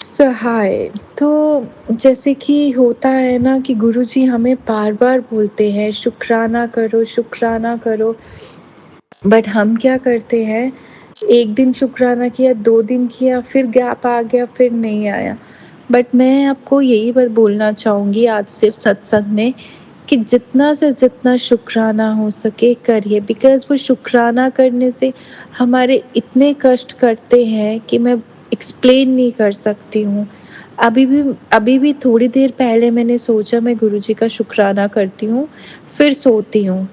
सहाय। तो जैसे कि होता है ना कि गुरुजी हमें बार बार बोलते हैं शुक्राना करो, शुक्राना करो, बट हम क्या करते हैं, एक दिन शुक्राना किया, 2 दिन किया, फिर गैप आ गया, फिर नहीं आया। बट मैं आपको यही बात बोलना चाहूँगी आज सिर्फ सत्संग में कि जितना से जितना शुक्राना हो सके करिए, बिकॉज़ वो शुक्राना करने से हमारे इतने कष्ट करते हैं कि मैं एक्सप्लेन नहीं कर सकती हूँ। अभी भी थोड़ी देर पहले मैंने सोचा मैं गुरुजी का शुक्राना करती हूँ, फिर सोती हूँ,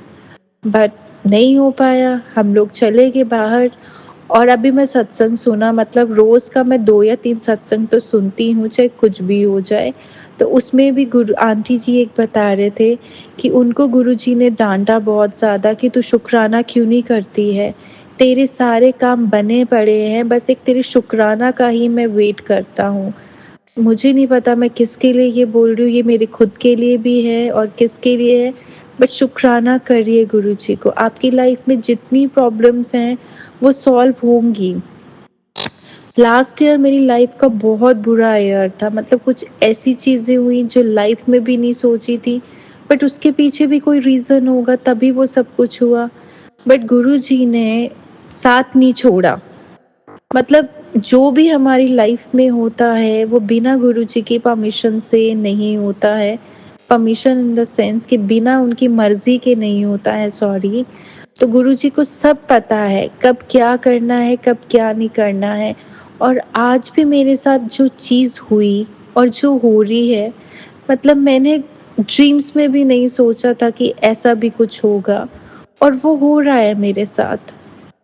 बट नहीं हो पाया। हम लोग चले गए बाहर और अभी मैं सत्संग सुना, मतलब रोज़ का मैं 2 या 3 सत्संग तो सुनती हूँ, चाहे कुछ भी हो जाए। तो उसमें भी गुरु आंटी जी एक बता रहे थे कि उनको गुरुजी ने डाँटा बहुत ज़्यादा कि तू शुक्राना क्यों नहीं करती है? तेरे सारे काम बने पड़े हैं, बस एक तेरे शुक्राना का ही मैं वेट करता हूँ। मुझे नहीं पता मैं किसके लिए ये बोल रही हूँ, ये मेरे खुद के लिए भी है और किसके लिए है, बट शुक्राना करिए गुरुजी को। आपकी लाइफ में जितनी प्रॉब्लम्स हैं वो सॉल्व होंगी। लास्ट ईयर मेरी लाइफ का बहुत बुरा ईयर था, मतलब कुछ ऐसी चीज़ें हुई जो लाइफ में भी नहीं सोची थी, बट उसके पीछे भी कोई रीज़न होगा तभी वो सब कुछ हुआ। बट गुरुजी ने साथ नहीं छोड़ा। मतलब जो भी हमारी लाइफ में होता है वो बिना गुरुजी की परमिशन से नहीं होता है। परमिशन इन द सेंस कि बिना उनकी मर्जी के नहीं होता है, सॉरी। तो गुरुजी को सब पता है कब क्या करना है, कब क्या नहीं करना है। और आज भी मेरे साथ जो चीज़ हुई और जो हो रही है, मतलब मैंने ड्रीम्स में भी नहीं सोचा था कि ऐसा भी कुछ होगा, और वो हो रहा है मेरे साथ।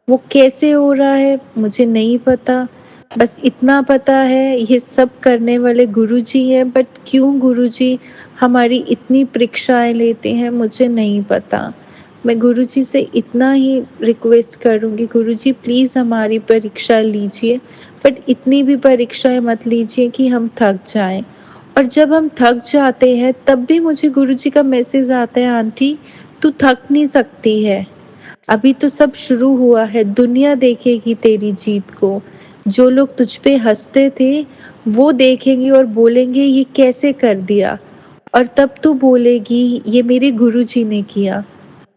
वो कैसे हो रहा है मुझे नहीं पता, बस इतना पता है ये सब करने वाले गुरुजी हैं, बट क्यों गुरुजी हमारी इतनी परीक्षाएं लेते हैं मुझे नहीं पता। मैं गुरुजी से इतना ही रिक्वेस्ट करूँगी, गुरुजी प्लीज़ हमारी परीक्षा लीजिए, बट इतनी भी परीक्षाएं मत लीजिए कि हम थक जाएं। और जब हम थक जाते हैं तब भी मुझे गुरुजी का मैसेज आता है, आंटी तू थक नहीं सकती है, अभी तो सब शुरू हुआ है, दुनिया देखेगी तेरी जीत को। जो लोग तुझ पे हंसते थे वो देखेंगे और बोलेंगे ये कैसे कर दिया, और तब तू बोलेगी ये मेरे गुरुजी ने किया।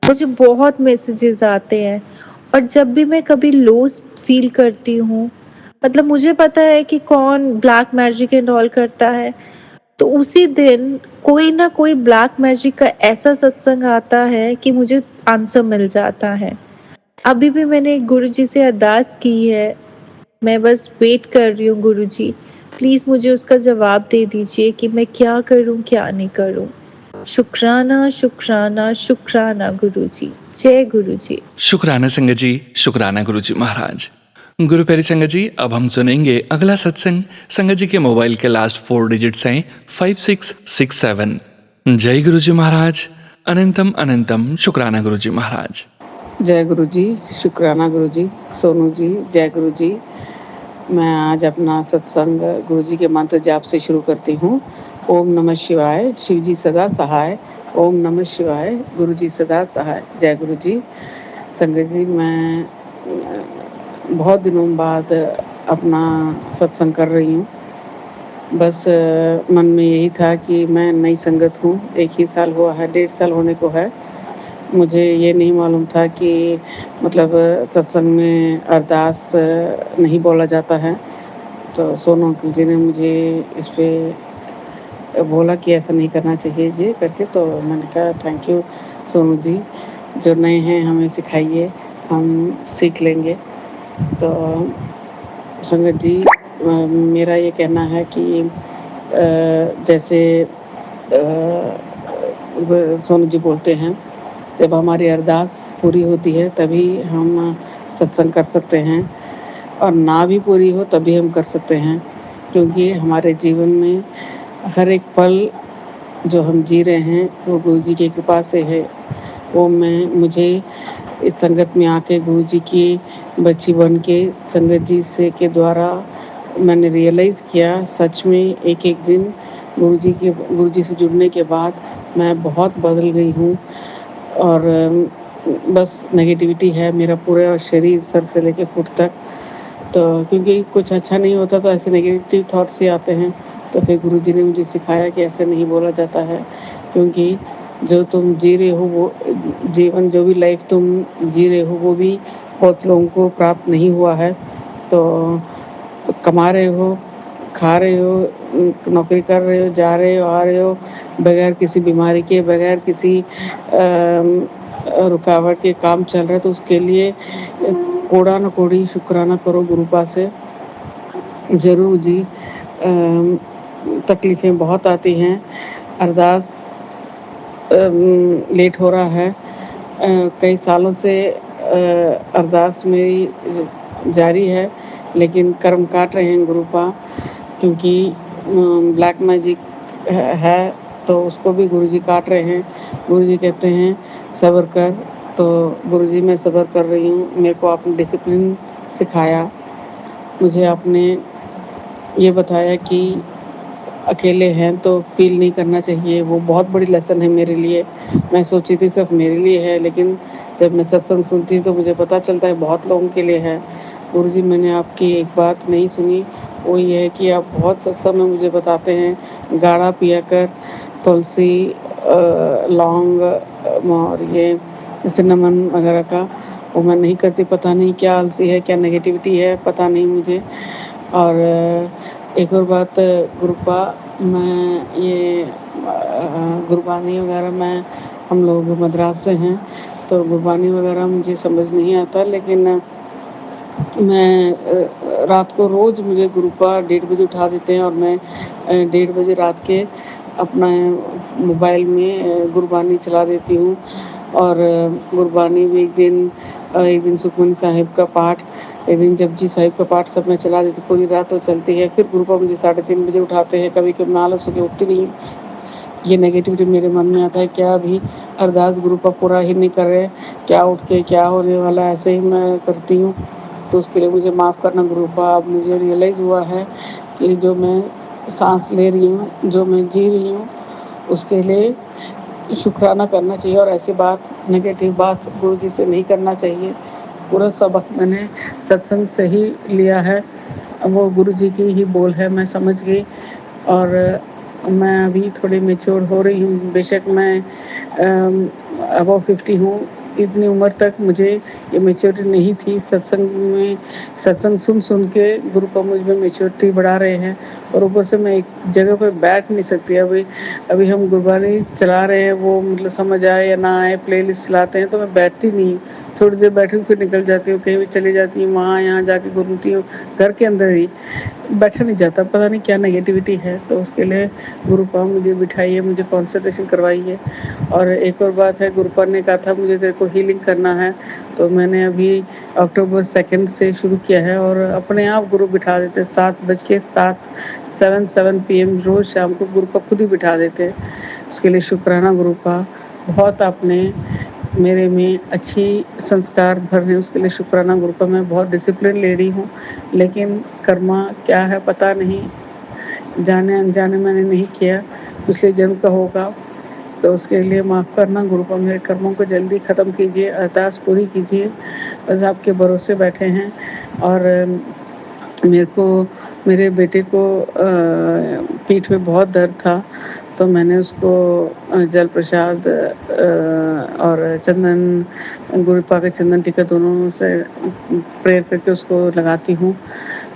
मुझे बहुत मैसेजेस आते हैं और जब भी मैं कभी लो फील करती हूँ, मतलब मुझे पता है कि कौन ब्लैक मैजिक एंड ऑल करता है, तो उसी दिन कोई ना कोई ब्लैक मैजिक का ऐसा सत्संग आता है कि मुझे आंसर मिल जाता है। अभी भी मैंने गुरुजी से अरदास की है, मैं बस वेट कर रही हूँ गुरुजी, प्लीज़ मुझे उसका जवाब दे दीजिए कि मैं क्या करूँ, क्या नहीं करूँ? शुक्राना, शुक्राना, शुक्राना गुरुजी। जय गुरुजी। शुक्राना संगत जी, शुक्राना गुरुजी महाराज। गुरु प्यारी संगत जी, अब हम सुनेंगे अगला सत्संग। संगत जी के मोबाइल के लास्ट 4 डिजिट्स हैं 5667। जय गुरुजी महाराज। अनंतम अनंतम शुक्राना गुरुजी महाराज। जय गुरु जी, शुक्राना गुरु जी, सोनू जी, जय गुरु जी। मैं आज अपना सत्संग गुरु जी के मंत्र जाप से शुरू करती हूँ। ओम नमः शिवाय, शिव जी सदा सहाय। ओम नमः शिवाय, गुरु जी सदा सहाय। जय गुरु जी। संगत जी, मैं बहुत दिनों बाद अपना सत्संग कर रही हूँ। बस मन में यही था कि मैं नई संगत हूँ, 1 ही साल हुआ है, 1.5 साल होने को है। मुझे ये नहीं मालूम था कि मतलब सत्संग में अरदास नहीं बोला जाता है। तो सोनू अंकल जी ने मुझे इस पे बोला कि ऐसा नहीं करना चाहिए जी करके, तो मैंने कहा थैंक यू सोनू जी, जो नए हैं हमें सिखाइए, हम सीख लेंगे। तो संगत जी, मेरा ये कहना है कि जैसे सोनू जी बोलते हैं, जब हमारी अरदास पूरी होती है तभी हम सत्संग कर सकते हैं, और ना भी पूरी हो तभी हम कर सकते हैं, क्योंकि हमारे जीवन में हर एक पल जो हम जी रहे हैं वो गुरु जी की कृपा से है। वो मुझे इस संगत में आके गुरु जी की बच्ची बन के संगत जी से के द्वारा मैंने रियलाइज़ किया, सच में एक एक दिन गुरु जी से जुड़ने के बाद मैं बहुत बदल गई हूँ। और बस नेगेटिविटी है मेरा पूरा शरीर, सर से लेके फुट तक। तो क्योंकि कुछ अच्छा नहीं होता तो ऐसे नेगेटिव थॉट्स ही आते हैं। तो फिर गुरुजी ने मुझे सिखाया कि ऐसे नहीं बोला जाता है, क्योंकि जो तुम जी रहे हो वो जीवन, जो भी लाइफ तुम जी रहे हो वो भी बहुत लोगों को प्राप्त नहीं हुआ है। तो कमा रहे हो, खा रहे हो, नौकरी कर रहे हो, जा रहे हो, आ रहे हो, बगैर किसी बीमारी के, बगैर किसी रुकावट के काम चल रहा है, तो उसके लिए कोड़ा न कोड़ी शुक्राना करो गुरुपा से। ज़रूर जी, तकलीफ़ें बहुत आती हैं, अरदास लेट हो रहा है, कई सालों से अरदास मेरी जारी है, लेकिन कर्म काट रहे हैं गुरुपा, क्योंकि ब्लैक मैजिक है तो उसको भी गुरुजी काट रहे हैं। गुरुजी कहते हैं सब्र कर, तो गुरुजी मैं सब्र कर रही हूँ। मेरे को आपने डिसिप्लिन सिखाया, मुझे आपने ये बताया कि अकेले हैं तो फील नहीं करना चाहिए, वो बहुत बड़ी लेसन है मेरे लिए। मैं सोची थी सिर्फ मेरे लिए है, लेकिन जब मैं सत्संग सुनती तो मुझे पता चलता है बहुत लोगों के लिए है। गुरुजी, मैंने आपकी एक बात नहीं सुनी, वो ये है कि आप बहुत सत्संग में मुझे बताते हैं गाढ़ा पिया कर, तुलसी, लौंग और ये सिनेमन वगैरह का, वो मैं नहीं करती। पता नहीं क्या आलसी है, क्या नेगेटिविटी है, पता नहीं मुझे। और एक और बात गुरुपा, मैं ये गुरबानी वगैरह में, हम लोग मद्रास से हैं तो गुरबानी वगैरह मुझे समझ नहीं आता, लेकिन मैं रात को रोज़ मुझे गुरुपा 1:30 बजे उठा देते हैं, और मैं 1:30 बजे रात के अपना मोबाइल में गुरबानी चला देती हूँ। और गुरबानी भी एक दिन सुखमनी साहिब का पाठ, एक दिन जपजी साहिब का पाठ, सब मैं चला देती, पूरी रात तो चलती है। फिर गुरुपा मुझे 3:30 बजे उठाते हैं, कभी कभी मैं आलस होकर उठती नहीं। ये नेगेटिविटी मेरे मन में आता है, क्या अभी अरदास गुरुपा पूरा ही नहीं कर रहे, क्या उठ के क्या होने वाला, ऐसे ही मैं करती हूँ। तो उसके लिए मुझे माफ़ करना गुरुपा। अब मुझे रियलाइज़ हुआ है कि जो मैं सांस ले रही हूँ, जो मैं जी रही हूँ, उसके लिए शुक्राना करना चाहिए, और ऐसी बात, नेगेटिव बात गुरुजी से नहीं करना चाहिए। पूरा सबक मैंने सत्संग से ही लिया है, वो गुरुजी की ही बोल है, मैं समझ गई। और मैं अभी थोड़ी मैच्योर हो रही हूँ। बेशक मैं अबव 50 हूँ, इतनी उम्र तक मुझे ये मैच्योरिटी नहीं थी। सत्संग सुन के गुरु का मुझ में मैच्योरिटी बढ़ा रहे हैं और ऊपर से मैं एक जगह पे बैठ नहीं सकती। अभी हम गुरबानी चला रहे हैं, वो मतलब समझ आए या ना आए, प्लेलिस्ट चलाते हैं तो मैं बैठती नहीं, थोड़ी देर बैठी हूँ फिर निकल जाती हूँ, कहीं भी चली जाती हूँ, वहाँ यहाँ जाके घूमती हूँ, घर के अंदर ही बैठा नहीं जाता। पता नहीं क्या नेगेटिविटी है, तो उसके लिए गुरुपा मुझे बिठाई है, मुझे कंसल्टेशन करवाई है। और एक और बात है, गुरुपा ने कहा था मुझे तेरे को हीलिंग करना है, तो मैंने अभी अक्टूबर 2 से शुरू किया है और अपने आप गुरु बिठा देते 7 PM रोज़ शाम को गुरुपा खुद ही बिठा देते। उसके लिए शुक्राना गुरुपा, बहुत आपने मेरे में अच्छी संस्कार भरने, उसके लिए शुक्राना गुरुपा। मैं बहुत डिसिप्लिन ले रही हूँ, लेकिन कर्मा क्या है पता नहीं, जाने अनजाने मैंने नहीं किया, पिछले जन्म का होगा, तो उसके लिए माफ़ करना गुरुपा। मेरे कर्मों को जल्दी ख़त्म कीजिए, अरदास पूरी कीजिए, बस आपके भरोसे बैठे हैं। और मेरे बेटे को पीठ में बहुत दर्द था, तो मैंने उसको जल प्रसाद और चंदन, गुरुपा का चंदन टीका दोनों से प्रेयर करके उसको लगाती हूँ,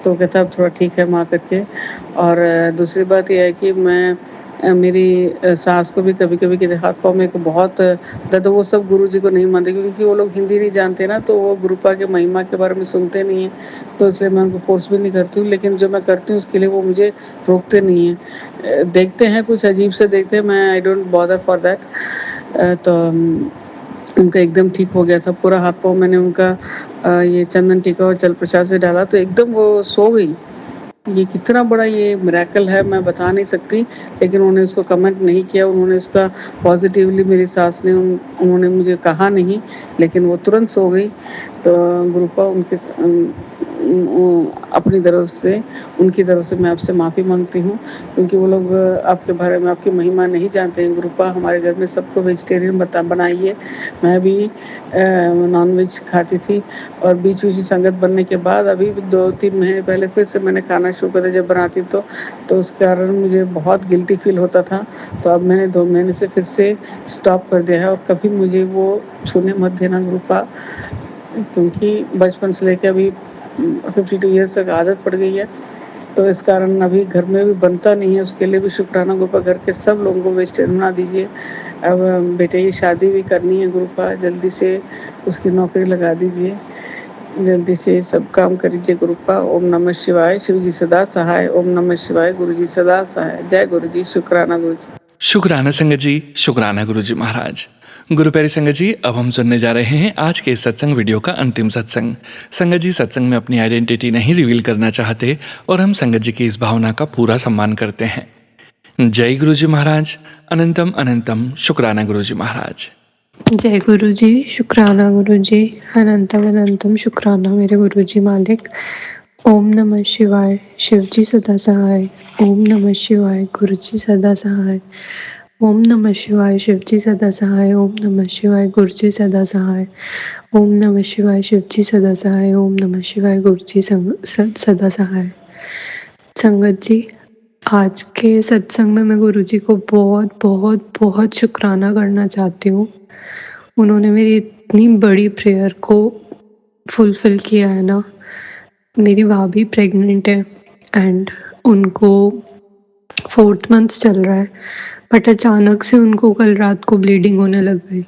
तो कहता अब थोड़ा ठीक है माँ करके। और दूसरी बात ये है कि मैं मेरी सास को भी कभी-कभी कहते हाथ पाँव में बहुत दर्द, वो सब गुरुजी को नहीं मानते क्योंकि वो लोग हिंदी नहीं जानते ना, तो वो गुरुपा के महिमा के बारे में सुनते नहीं हैं, तो इसलिए मैं उनको फोर्स भी नहीं करती हूँ। लेकिन जो मैं करती हूँ उसके लिए वो मुझे रोकते नहीं हैं। देखते हैं कुछ अजीब से देखते हैं, मैं I don't bother for that. तो उनका एकदम ठीक हो गया था, पूरा हाथ पाँव मैंने उनका ये चंदन टीका और जल प्रसाद से डाला तो एकदम वो सो गई। ये कितना बड़ा ये मिरेकल है मैं बता नहीं सकती, लेकिन उन्होंने उसको कमेंट नहीं किया, उन्होंने उसका पॉजिटिवली, मेरी सास ने उन्होंने मुझे कहा नहीं, लेकिन वो तुरंत सो गई। तो गुरुपा अपनी तरफ से, उनकी तरफ से मैं आपसे माफ़ी मांगती हूँ, क्योंकि वो लोग आपके बारे में, आपकी महिमा नहीं जानते हैं। गुरुपा हमारे घर में सबको वेजिटेरियन बनाइए। मैं भी नॉनवेज खाती थी और बीच बीच में संगत बनने के बाद अभी 2-3 महीने पहले फिर से मैंने खाना शुरू कर दिया। जब बनाती तो उस कारण मुझे बहुत गिल्टी फील होता था, तो अब मैंने 2 महीने से फिर से स्टॉप कर दिया है। और कभी मुझे वो छूने मत देना गुरुपा, क्योंकि बचपन से लेकर अभी 52 ईयर्स तक आदत पड़ गई है, तो इस कारण अभी घर में भी बनता नहीं है। उसके लिए भी शुक्राना गुरुपा, घर के सब लोगों को वेजिटेरियन बना दीजिए। अब बेटे की शादी भी करनी है गुरुपा, जल्दी से उसकी नौकरी लगा दीजिए, जल्दी से सब काम करिए गुरुपा। ओम नमः शिवाय, शिव जी सदा सहाय। ओम नमः शिवाय, गुरु जी सदा सहाय। जय गुरु जी, शुक्राना गुरु जी। शुक्राना संगत जी, शुक्राना गुरु जी महाराज। गुरु प्यारी संगत जी, अब हम सुनने जा रहे हैं आज के इस सत्संग वीडियो का अंतिम सत्संग। संगत जी सत्संग में अपनी आइडेंटिटी नहीं रिवील करना चाहते और हम संगत जी की इस भावना का पूरा सम्मान करते हैं। जय गुरु जी महाराज, अनंतम अनंतम शुक्राना गुरु जी महाराज। जय गुरु जी, शुक्राना गुरु जी, अनंतम अनंतम शुक्राना मेरे गुरु जी मालिक। ओम नमः शिवाय, शिव जी सदा सहाय। ओम नमः शिवाय, गुरु जी सदा सहाय। ओम नमः शिवाय, शिव जी सदा सहाय। ओम नमः शिवाय, गुरु जी सदा सहाय। ओम नमः शिवाय, शिव जी सदा सहाय। ओम नमः शिवाय, गुरु जी सदा सहाय। संगत जी, आज के सत्संग में मैं गुरु जी को बहुत बहुत बहुत शुक्राना करना चाहती हूँ। उन्होंने मेरी इतनी बड़ी प्रेयर को फुलफिल किया है ना। मेरी भाभी प्रेग्नेंट है एंड उनको 4th मंथ चल रहा है, बट अचानक से उनको कल रात को ब्लीडिंग होने लग गई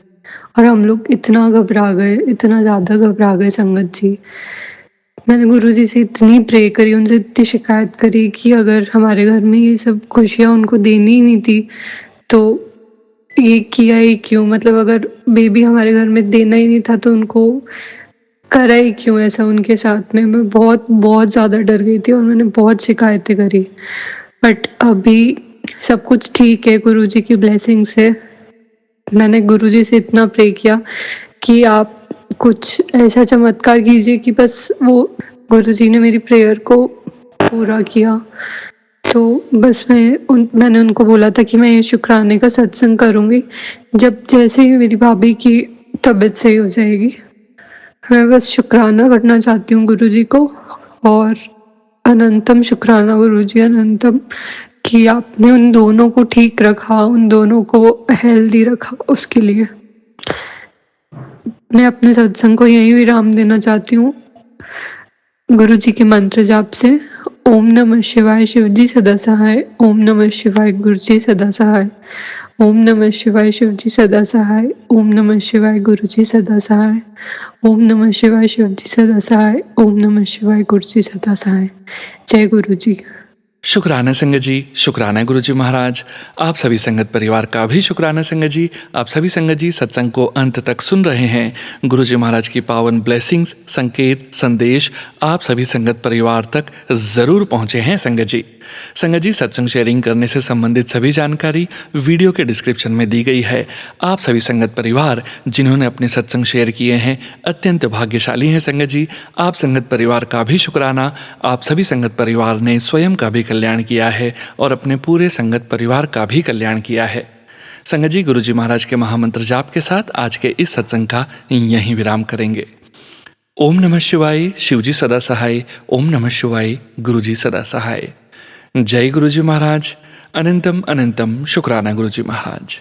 और हम लोग इतना घबरा गए, इतना ज़्यादा घबरा गए संगत जी। मैंने गुरु जी से इतनी प्रे करी, उनसे इतनी शिकायत करी कि अगर हमारे घर में ये सब खुशियाँ उनको देनी ही नहीं थी तो ये किया ही क्यों, मतलब अगर बेबी हमारे घर में देना ही नहीं था तो उनको करा ही क्यों ऐसा उनके साथ में। मैं बहुत बहुत ज़्यादा डर गई थी और मैंने बहुत शिकायतें करी, बट अभी सब कुछ ठीक है गुरुजी की ब्लेसिंग से। मैंने गुरुजी से इतना प्रे किया कि आप कुछ ऐसा चमत्कार कीजिए कि बस वो, गुरुजी ने मेरी प्रेयर को पूरा किया। तो बस मैंने उनको बोला था कि मैं ये शुक्राने का सत्संग करूँगी जब जैसे ही मेरी भाभी की तबीयत सही हो जाएगी। मैं बस शुक्राना करना चाहती हूँ गुरुजी को और अनंतम शुक्राना गुरुजी, अनंतम कि आपने उन दोनों को ठीक रखा, उन दोनों को हेल्दी रखा, उसके लिए मैं अपने सत्संग को यही विराम देना चाहती हूँ गुरुजी के मंत्र जाप से। ओम नमः शिवाय शिवजी सदा सहाय, ओम नमः शिवाय गुरुजी सदा सहाय, ओम नमः शिवाय शिवजी सदा सहाय, ओम नमः शिवाय गुरुजी सदा सहाय, ओम नमः शिवाय शिवजी सदा सहाय, ओम नमः शिवाय गुरुजी सदा सहाय। जय गुरुजी। शुक्राना संगत जी, शुक्राना गुरुजी महाराज। आप सभी संगत परिवार का भी शुक्राना संगत जी। आप सभी संगत जी सत्संग को अंत तक सुन रहे हैं। गुरुजी महाराज की पावन ब्लेसिंग्स, संकेत, संदेश आप सभी संगत परिवार तक ज़रूर पहुँचे हैं संगत जी। संगत जी, सत्संग शेयरिंग करने से संबंधित सभी जानकारी वीडियो के डिस्क्रिप्शन में दी गई है। आप सभी संगत परिवार जिन्होंने अपने सत्संग शेयर किए हैं अत्यंत भाग्यशाली हैं संगत जी। आप संगत परिवार का भी शुक्राना। आप सभी संगत परिवार ने स्वयं का भी कल्याण किया है और अपने पूरे संगत परिवार का भी कल्याण किया है। संगत जी, गुरुजी महाराज के महामंत्र जाप के साथ आज के इस सत्संग का यहीं विराम करेंगे। ओम नमः शिवाय, शिवजी सदा सहाय। ओम नमः शिवाय, गुरुजी सदा सहाय। जय गुरुजी महाराज। अनंतम अनंतम शुक्राना गुरुजी महाराज।